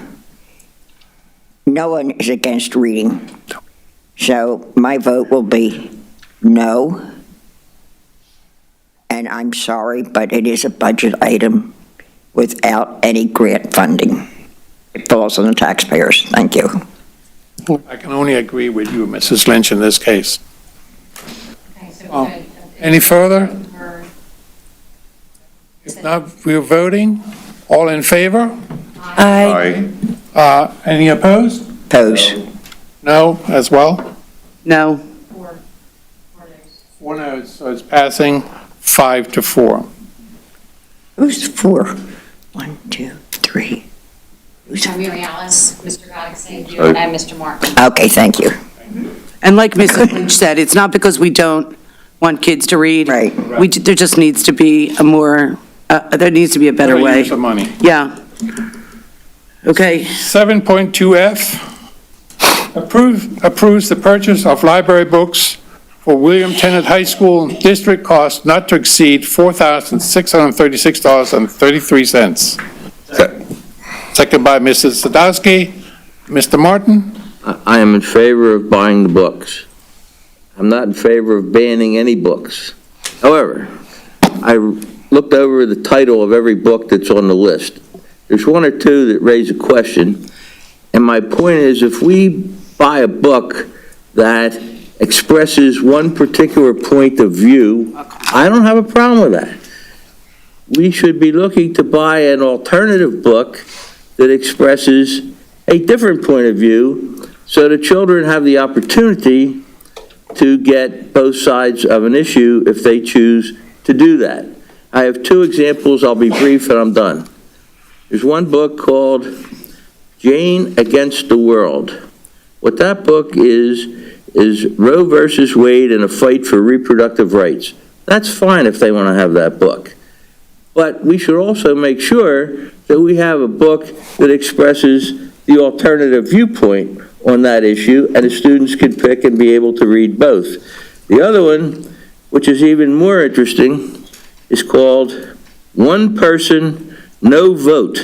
No one is against reading. So my vote will be no. And I'm sorry, but it is a budget item without any grant funding. It falls on the taxpayers. Thank you. I can only agree with you, Mrs. Lynch, in this case. Okay, so Any further? If not, we're voting. All in favor? Aye. Any opposed? Oppose. No, as well? No. 4 noes, so it's passing 5-4. Who's for? 1, 2, 3. Mary Alice, Mr. Godexay, Aye. and Mr. Martin. Okay, thank you. And like Mrs. Lynch said, it's not because we don't want kids to read. Right. There just needs to be a more, there needs to be a better Better way. use of money. Yeah. Okay. 7.2F, approves the purchase of library books for William Tennant High School. District cost not to exceed $4,636.33. Second by Mrs. Sadowski. Mr. Martin? I am in favor of buying the books. I'm not in favor of banning any books. However, I looked over the title of every book that's on the list. There's one or two that raise a question, and my point is, if we buy a book that expresses one particular point of view, I don't have a problem with that. We should be looking to buy an alternative book that expresses a different point of view, so the children have the opportunity to get both sides of an issue if they choose to do that. I have two examples. I'll be brief and I'm done. There's one book called Jane Against the World. What that book is Roe versus Wade and a fight for reproductive rights. That's fine if they want to have that book. But we should also make sure that we have a book that expresses the alternative viewpoint on that issue, and the students can pick and be able to read both. The other one, which is even more interesting, is called One Person, No Vote,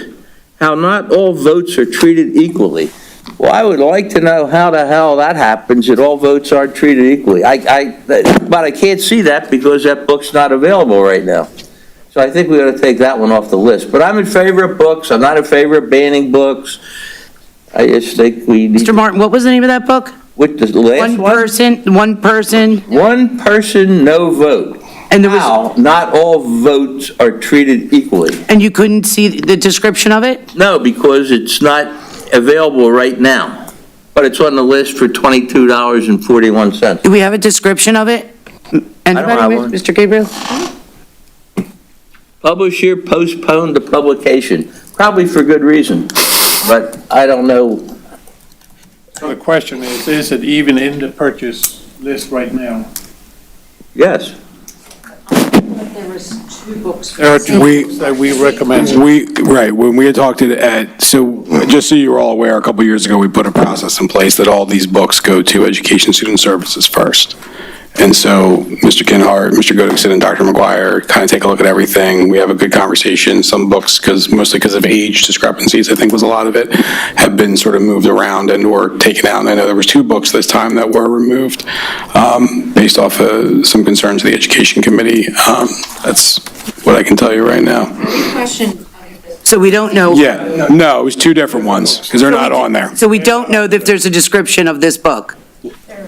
How Not All Votes Are Treated Equally. Well, I would like to know how the hell that happens, that all votes aren't treated equally. But I can't see that because that book's not available right now. So I think we ought to take that one off the list. But I'm in favor of books. I'm not in favor of banning books. I just think we need. Mr. Martin, what was the name of that book? With the last one? One person. One person, no vote. And there was. How not all votes are treated equally. And you couldn't see the description of it? No, because it's not available right now, but it's on the list for $22.41. Do we have a description of it? Anybody, have one. Mr. Gabriel? Publisher postponed the publication, probably for good reason, but I don't know. So the question is it even in the purchase list right now? Yes. There was 2 books. There are 2 books that we recommend. Right, when we had talked to Ed, so just so you're all aware, a couple years ago, we put a process in place that all these books go to Education Student Services first. And so Mr. Kinhart, Mr. Godekson, and Dr. McGuire kind of take a look at everything. We have a good conversation. Some books, mostly because of age discrepancies, I think was a lot of it, have been sort of moved around and or taken out. And I know there was 2 books this time that were removed based off of some concerns of the Education Committee. That's what I can tell you right now. Question. So we don't know. Yeah, no, it was 2 different ones because they're not on there. So we don't know if there's a description of this book.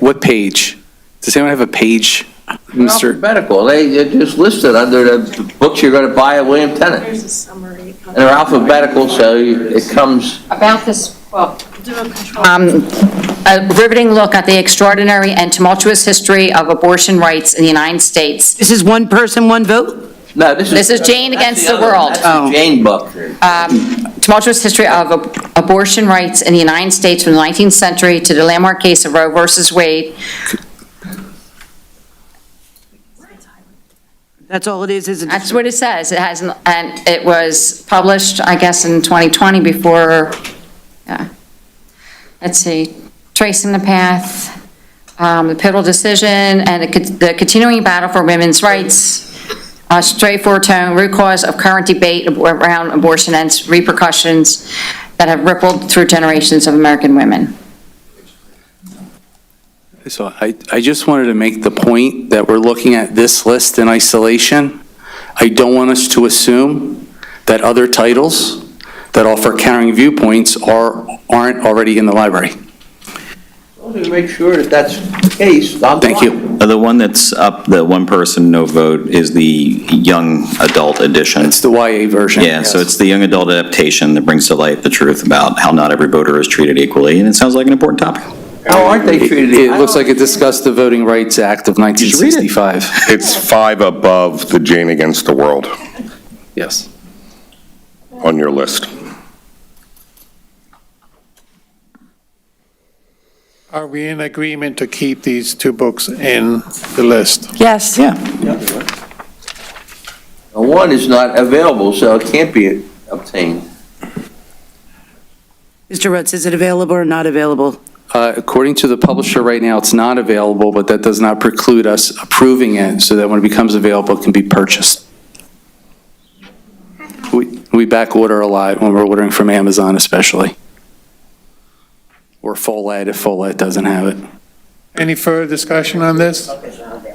What page? Does anyone have a page, Mr.? Alphabetical. They're just listed under the books you're going to buy at William Tennant. There's a summary. And they're alphabetical, so it comes. About this book. A riveting look at the extraordinary and tumultuous history of abortion rights in the United States. This is one person, one vote? No, This is Jane Against the other one. World. That's the Jane book. Tumultuous history of abortion rights in the United States from the 19th century to the landmark case of Roe versus Wade. That's all it is a That's what it says. It has, and it was published, I guess, in 2020 before, let's see, tracing the path, the pivotal decision, and the continuing battle for women's rights, a straightforward tone, root cause of current debate around abortion and its repercussions that have rippled through generations of American women. So I just wanted to make the point that we're looking at this list in isolation. I don't want us to assume that other titles that offer carrying viewpoints aren't already in the library. Well, to make sure that that's the case. Thank you. The one that's up, the one person, no vote, is the young adult edition. It's the YA version. Yeah, so it's the young adult adaptation that brings to light the truth about how not every voter is treated equally, and it sounds like an important topic. How aren't they treated? It looks like it discussed the Voting Rights Act of 1965. It's 5 above the Jane Against the World Yes. on your list. Are we in agreement to keep these 2 books in the list? Yes. Yeah. One is not available, so it can't be obtained. Mr. Rutz, is it available or not available? According to the publisher right now, it's not available, but that does not preclude us approving it so that when it becomes available, it can be purchased. We back order a lot when we're ordering from Amazon especially. Or Full Ed if Full Ed doesn't have it. Any further discussion on this?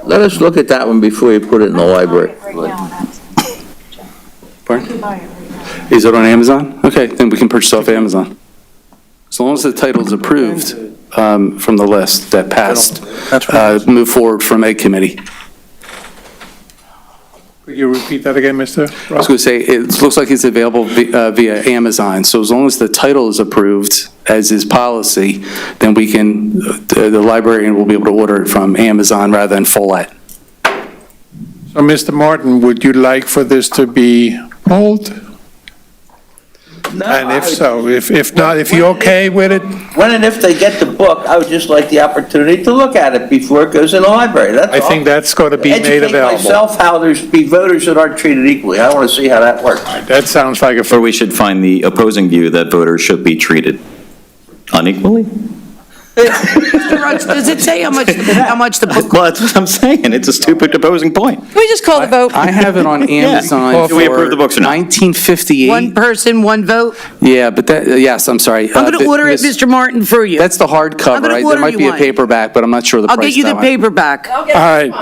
Let us look at that one before you put it in the library. Pardon? Is it on Amazon? Okay, then we can purchase off Amazon. As long as the title is approved from the list that passed, move forward from Ed Committee. Could you repeat that again, Mr. I was going to say, it looks like it's available via Amazon, so as long as the title is approved, as is policy, then we can, the librarian will be able to order it from Amazon rather than Full Ed. So, Mr. Martin, would you like for this to be pulled? No, And if so, if not, if you're okay with it, When and if they get the book, I would just like the opportunity to look at it before it goes in the library, that's all. I think that's going to be made Educate available. myself how there's be voters that aren't treated equally. I want to see how that works. That sounds like a... Or we should find the opposing view that voters should be treated unequally? Mr. Rutz, does it say how much the book? Well, that's what I'm saying. It's a stupid opposing point. Can we just call the vote? I have it on Amazon Do we approve the books or not? 1958. One person, one vote? Yeah, but yes, I'm sorry. I'm going to order it, Mr. Martin, for you. That's the hardcover, I'm gonna right? order There might you be a one. paperback, but I'm not sure the I'll price get you of the that one. paperback. All right,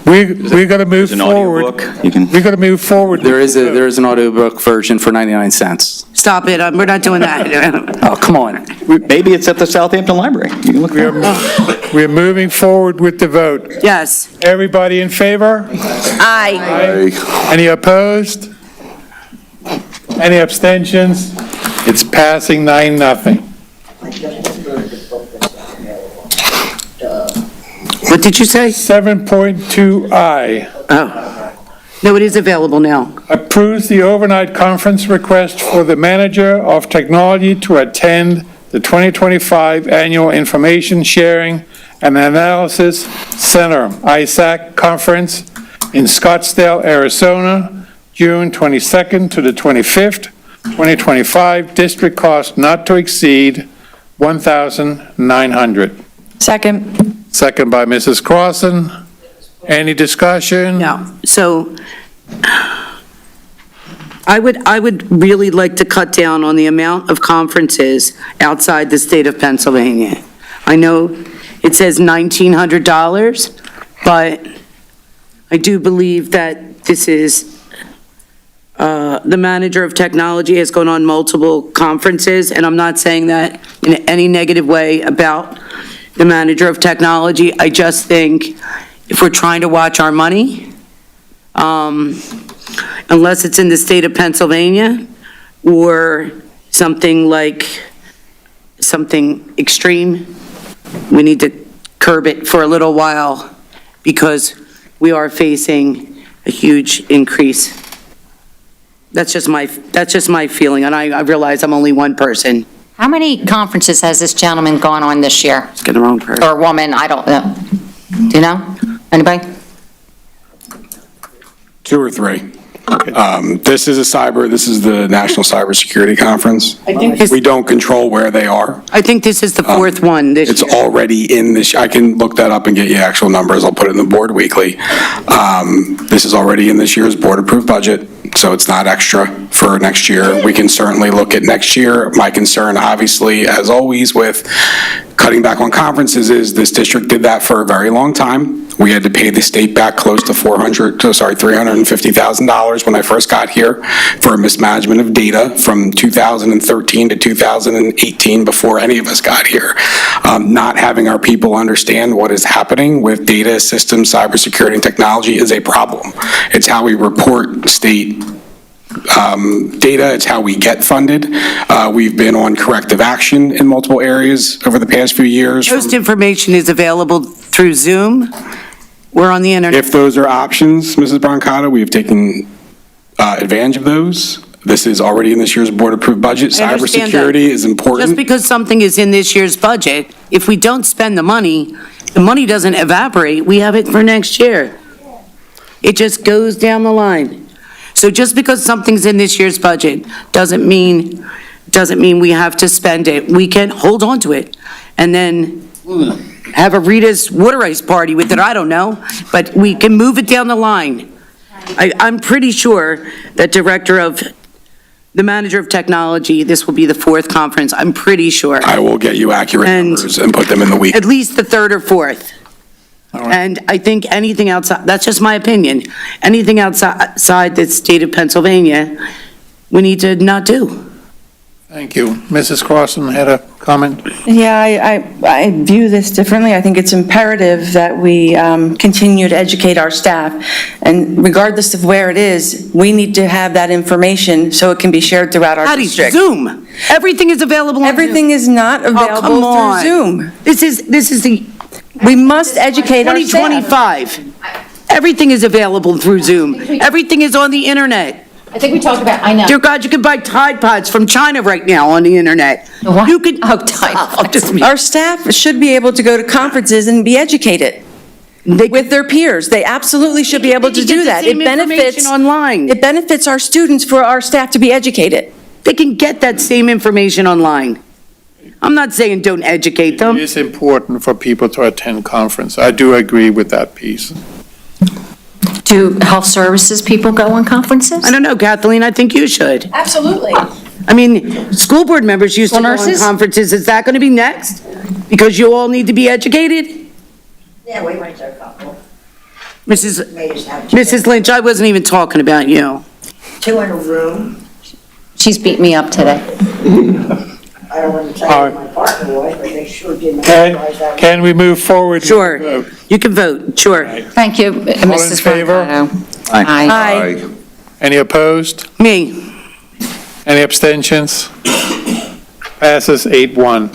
we're going to move There's an forward. audiobook. You can. We're going to move forward. There is an audiobook version for 99 cents. Stop it, we're not doing that. Oh, come on. Maybe it's at the Southampton Library. You can look there. We're moving forward with the vote. Yes. Everybody in favor? Aye. Any opposed? Any abstentions? It's passing 9-0. What did you say? 7.2I. Oh. No, it is available now. Approves the overnight conference request for the manager of technology to attend the 2025 Annual Information Sharing and Analysis Center, ISAC Conference in Scottsdale, Arizona, June 22nd to the 25th, 2025. District cost not to exceed $1,900. Second. Second by Mrs. Crossan. Any discussion? No. So I would really like to cut down on the amount of conferences outside the state of Pennsylvania. I know it says $1,900, but I do believe that this is, the manager of technology has gone on multiple conferences, and I'm not saying that in any negative way about the manager of technology. I just think if we're trying to watch our money, unless it's in the state of Pennsylvania or something extreme, we need to curb it for a little while because we are facing a huge increase. That's just my feeling, and I realize I'm only one person. How many conferences has this gentleman gone on this year? Let's get the wrong person. Or woman, I don't know. Do you know? Anybody? 2 or 3. This is the National Cybersecurity Conference. I think We don't control where they are. I think this is the fourth one this year. It's already in this, I can look that up and get you actual numbers. I'll put it in the board weekly. This is already in this year's board-approved budget, so it's not extra for next year. We can certainly look at next year. My concern, obviously, as always, with cutting back on conferences is this district did that for a very long time. We had to pay the state back close to $350,000 when I first got here for a mismanagement of data from 2013 to 2018 before any of us got here. Not having our people understand what is happening with data systems, cybersecurity, and technology is a problem. It's how we report state data, it's how we get funded. We've been on corrective action in multiple areas over the past few years. Most information is available through Zoom. We're on the internet. If those are options, Mrs. Brancato, we have taken advantage of those. This is already in this year's board-approved budget. I understand that. Cybersecurity is important. Just because something is in this year's budget, if we don't spend the money doesn't evaporate. We have it for next year. It just goes down the line. So just because something's in this year's budget doesn't mean we have to spend it. We can hold on to it and then have a Rita's water ice party with it, I don't know, but we can move it down the line. I'm pretty sure that the manager of technology, this will be the fourth conference, I'm pretty sure. I will get you accurate numbers and put them in the week. At least the third or fourth. And I think anything outside, that's just my opinion, anything outside the state of Pennsylvania, we need to not do. Thank you. Mrs. Crossan had a comment? Yeah, I view this differently. I think it's imperative that we continue to educate our staff. And regardless of where it is, we need to have that information so it can be shared throughout our district. Zoom. Everything is available on Zoom. Everything is not available through Zoom. This is the... We must educate our staff. 2025. Everything is available through Zoom. Everything is on the internet. I think we talked about, I know. Dear God, you can buy Tide Pods from China right now on the internet. What? You could... Oh, Tide Pods. Our staff should be able to go to conferences and be educated with their peers. They absolutely should be able to do that. It benefits online. It benefits our students for our staff to be educated. They can get that same information online. I'm not saying don't educate them. It is important for people to attend conference. I do agree with that piece. Do health services people go on conferences? I don't know, Kathleen, I think you should. Absolutely. I mean, school board members used to go on conferences. Is that going to be next? Because you all need to be educated? Yeah, we went to a couple. Mrs. Lynch, I wasn't even talking about you. 2 in a room. She's beat me up today. I don't want to tell you my department-wise, but they sure didn't advertise that. Can we move forward? Sure. You can vote, sure. Thank you, Mrs. favor? Brancato. Aye. Any opposed? Me. Any abstentions? Passes 8-1.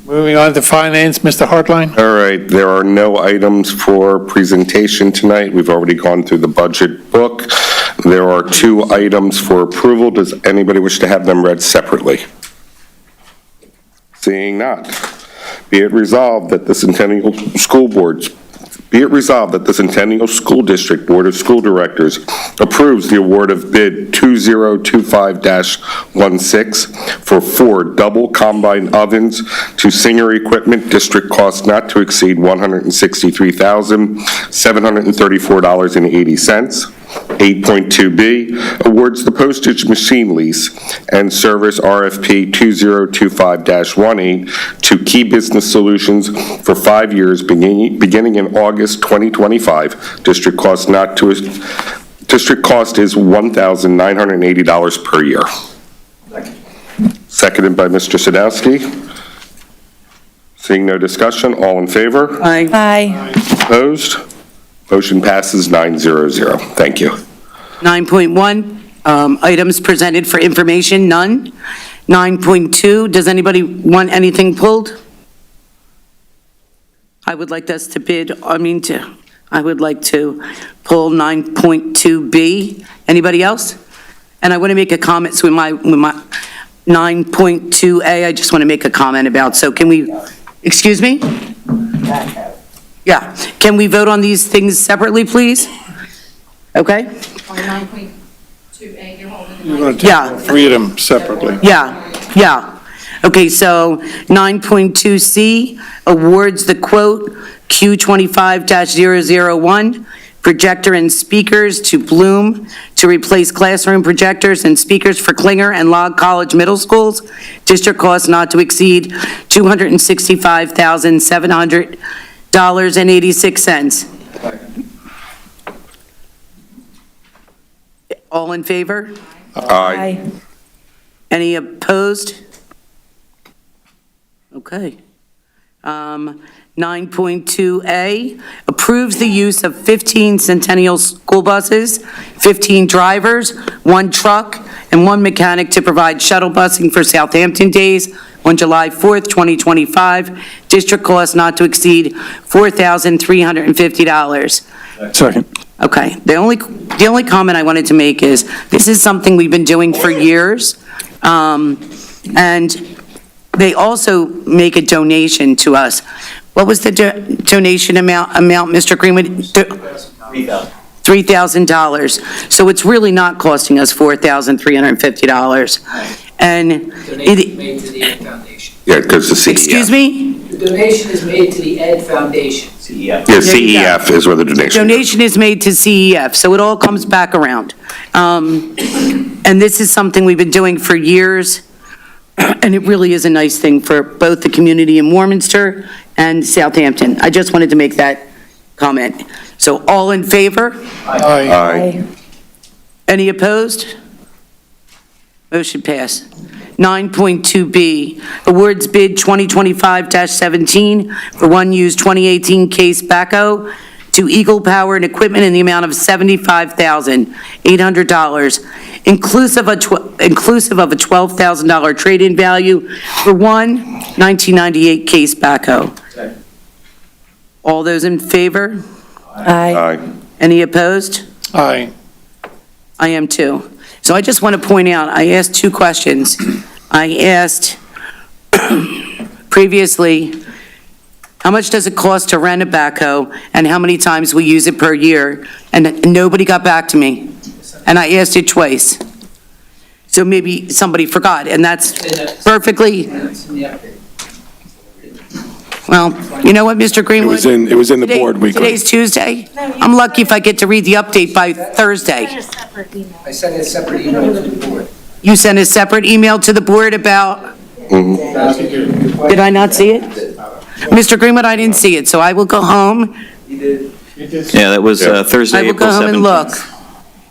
Moving on to finance, Mr. Hartline. All right, there are no items for presentation tonight. We've already gone through the budget book. There are 2 items for approval. Does anybody wish to have them read separately? Seeing not. Be it resolved that the Centennial School District Board of School Directors approves the award of bid 2025-16 for 4 double combine ovens to Singer Equipment, district cost not to exceed $163,734.80. 8.2B, awards the postage machine lease and service RFP 2025-18 to Key Business Solutions for 5 years beginning in August 2025. District cost is $1,980 per year. Seconded by Mr. Sadowski. Seeing no discussion, all in favor? Aye. Aye. Opposed? Motion passes 900. Thank you. 9.1, items presented for information, none. 9.2, does anybody want anything pulled? I would like us to I would like to pull 9.2B. Anybody else? And I want to make a comment, so with my 9.2A, I just want to make a comment about, so can we, excuse me? Yeah, can we vote on these things separately, please? Okay? On 9.2A, you're holding the You're going to Yeah. take 3 of them separately. Yeah. Okay, so 9.2C awards the quote Q25-001 projector and speakers to Bloom to replace classroom projectors and speakers for Klinger and Log College Middle Schools. District cost not to exceed $265,700.86. All in favor? Aye. Any opposed? Okay. 9.2A, approves the use of 15 Centennial school buses, 15 drivers, 1 truck, and 1 mechanic to provide shuttle busing for Southampton Days on July 4th, 2025. District cost not to exceed $4,350. Second. Okay, the only comment I wanted to make is, this is something we've been doing for years, and they also make a donation to us. What was the donation amount, Mr. Greenwood? $3,000. So it's really not costing us $4,350. And Donation is made to the Ed Foundation. Yeah, it goes to CEF. Excuse me? The donation is made to the Ed Foundation. CEF. Yeah, CEF is where the donation. Donation is made to CEF, so it all comes back around. And this is something we've been doing for years, and it really is a nice thing for both the community in Warminster and Southampton. I just wanted to make that comment. So all in favor? Aye. Any opposed? Motion passed. 9.2B, awards bid 2025-17 for one used 2018 Case backhoe to Eagle Power and Equipment in the amount of $75,800, inclusive of a $12,000 trade-in value for one 1998 Case backhoe. All those in favor? Aye. Any opposed? Aye. I am too. So I just want to point out, I asked 2 questions. I asked previously, how much does it cost to rent a backhoe and how many times we use it per year? And nobody got back to me. And I asked it twice. So maybe somebody forgot, and that's perfectly, well, you know what, Mr. Greenwood? It was in the board weekly. Today's Tuesday. I'm lucky if I get to read the update by Thursday. I sent a separate email to the board. You sent a separate email to the board about, did I not see it? Mr. Greenwood, I didn't see it, so I will go home. Yeah, that was Thursday, I will April go home and look. 17th.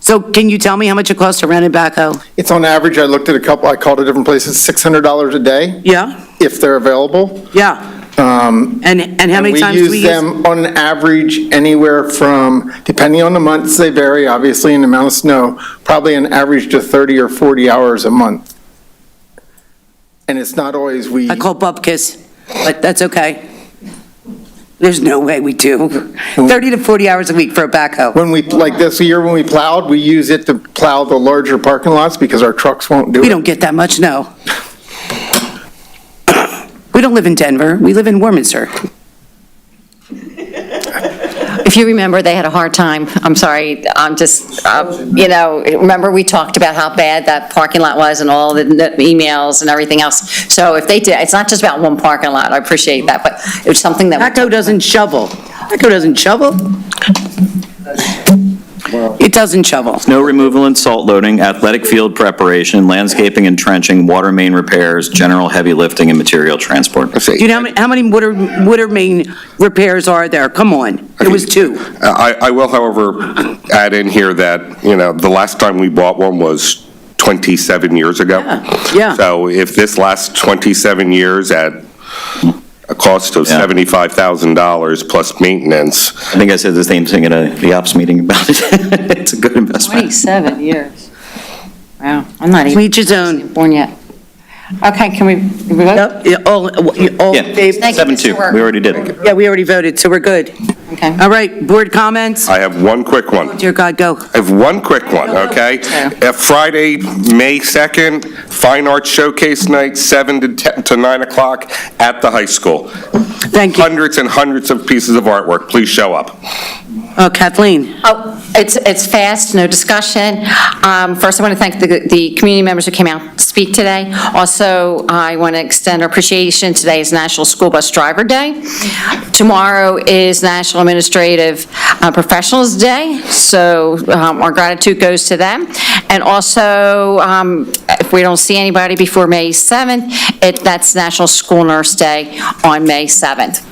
So can you tell me how much it costs to rent a backhoe? It's on average, I looked at a couple, I called at different places, $600 a day. Yeah? If they're available. Yeah. And how many times do we use? We use them on an average anywhere from, depending on the months, they vary, obviously, in the amount of snow, probably an average to 30 or 40 hours a month. And it's not always I call bupkis, but that's okay. There's no way we do. 30 to 40 hours a week for a backhoe. When we, like this year when we plowed, we use it to plow the larger parking lots because our trucks won't do it. We don't get that much, no. We don't live in Denver, we live in Warminster. If you remember, they had a hard time. I'm sorry, I'm just, remember we talked about how bad that parking lot was and all the emails and everything else. So if they did, it's not just about one parking lot, I appreciate that, but it was something that. Backhoe doesn't shovel. Backhoe doesn't shovel? It doesn't shovel. Snow removal and salt loading, athletic field preparation, landscaping and trenching, water main repairs, general heavy lifting, and material transport. Do you know how many water main repairs are there? Come on, it was 2. I will, however, add in here that, the last time we bought one was 27 years ago. Yeah. So if this lasts 27 years at a cost of $75,000 plus maintenance. I think I said the same thing at the ops meeting about it. It's a good investment. 27 years. Wow, I'm not even. Each his own. Born yet. Okay, can we vote? Yeah, all Yeah, in favor? Thank you, 7-2, Mr. Work. we already did. Yeah, we already voted, so we're good. Okay. All right, board comments? I have one quick one. Dear God, go. I have one quick one, okay? Friday, May 2nd, Fine Arts Showcase Night, 7 to 9 o'clock at the high school. Thank you. Hundreds and hundreds of pieces of artwork. Please show up. Kathleen? Oh, it's fast, no discussion. First, I want to thank the community members who came out to speak today. Also, I want to extend our appreciation. Today is National School Bus Driver Day. Tomorrow is National Administrative Professionals Day, so our gratitude goes to them. And also, if we don't see anybody before May 7th, that's National School Nurse Day on May 7th.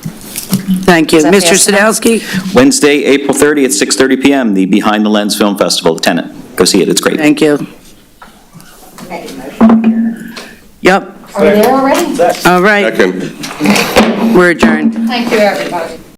Thank you. Is that Mr. fast enough? Sadowski? Wednesday, April 30th, 6:30 PM, the Behind the Lens Film Festival, The Tenant. Go see it, it's great. Thank you. Yep. Are we there already? All right, Second. we're adjourned. Thank you, everybody.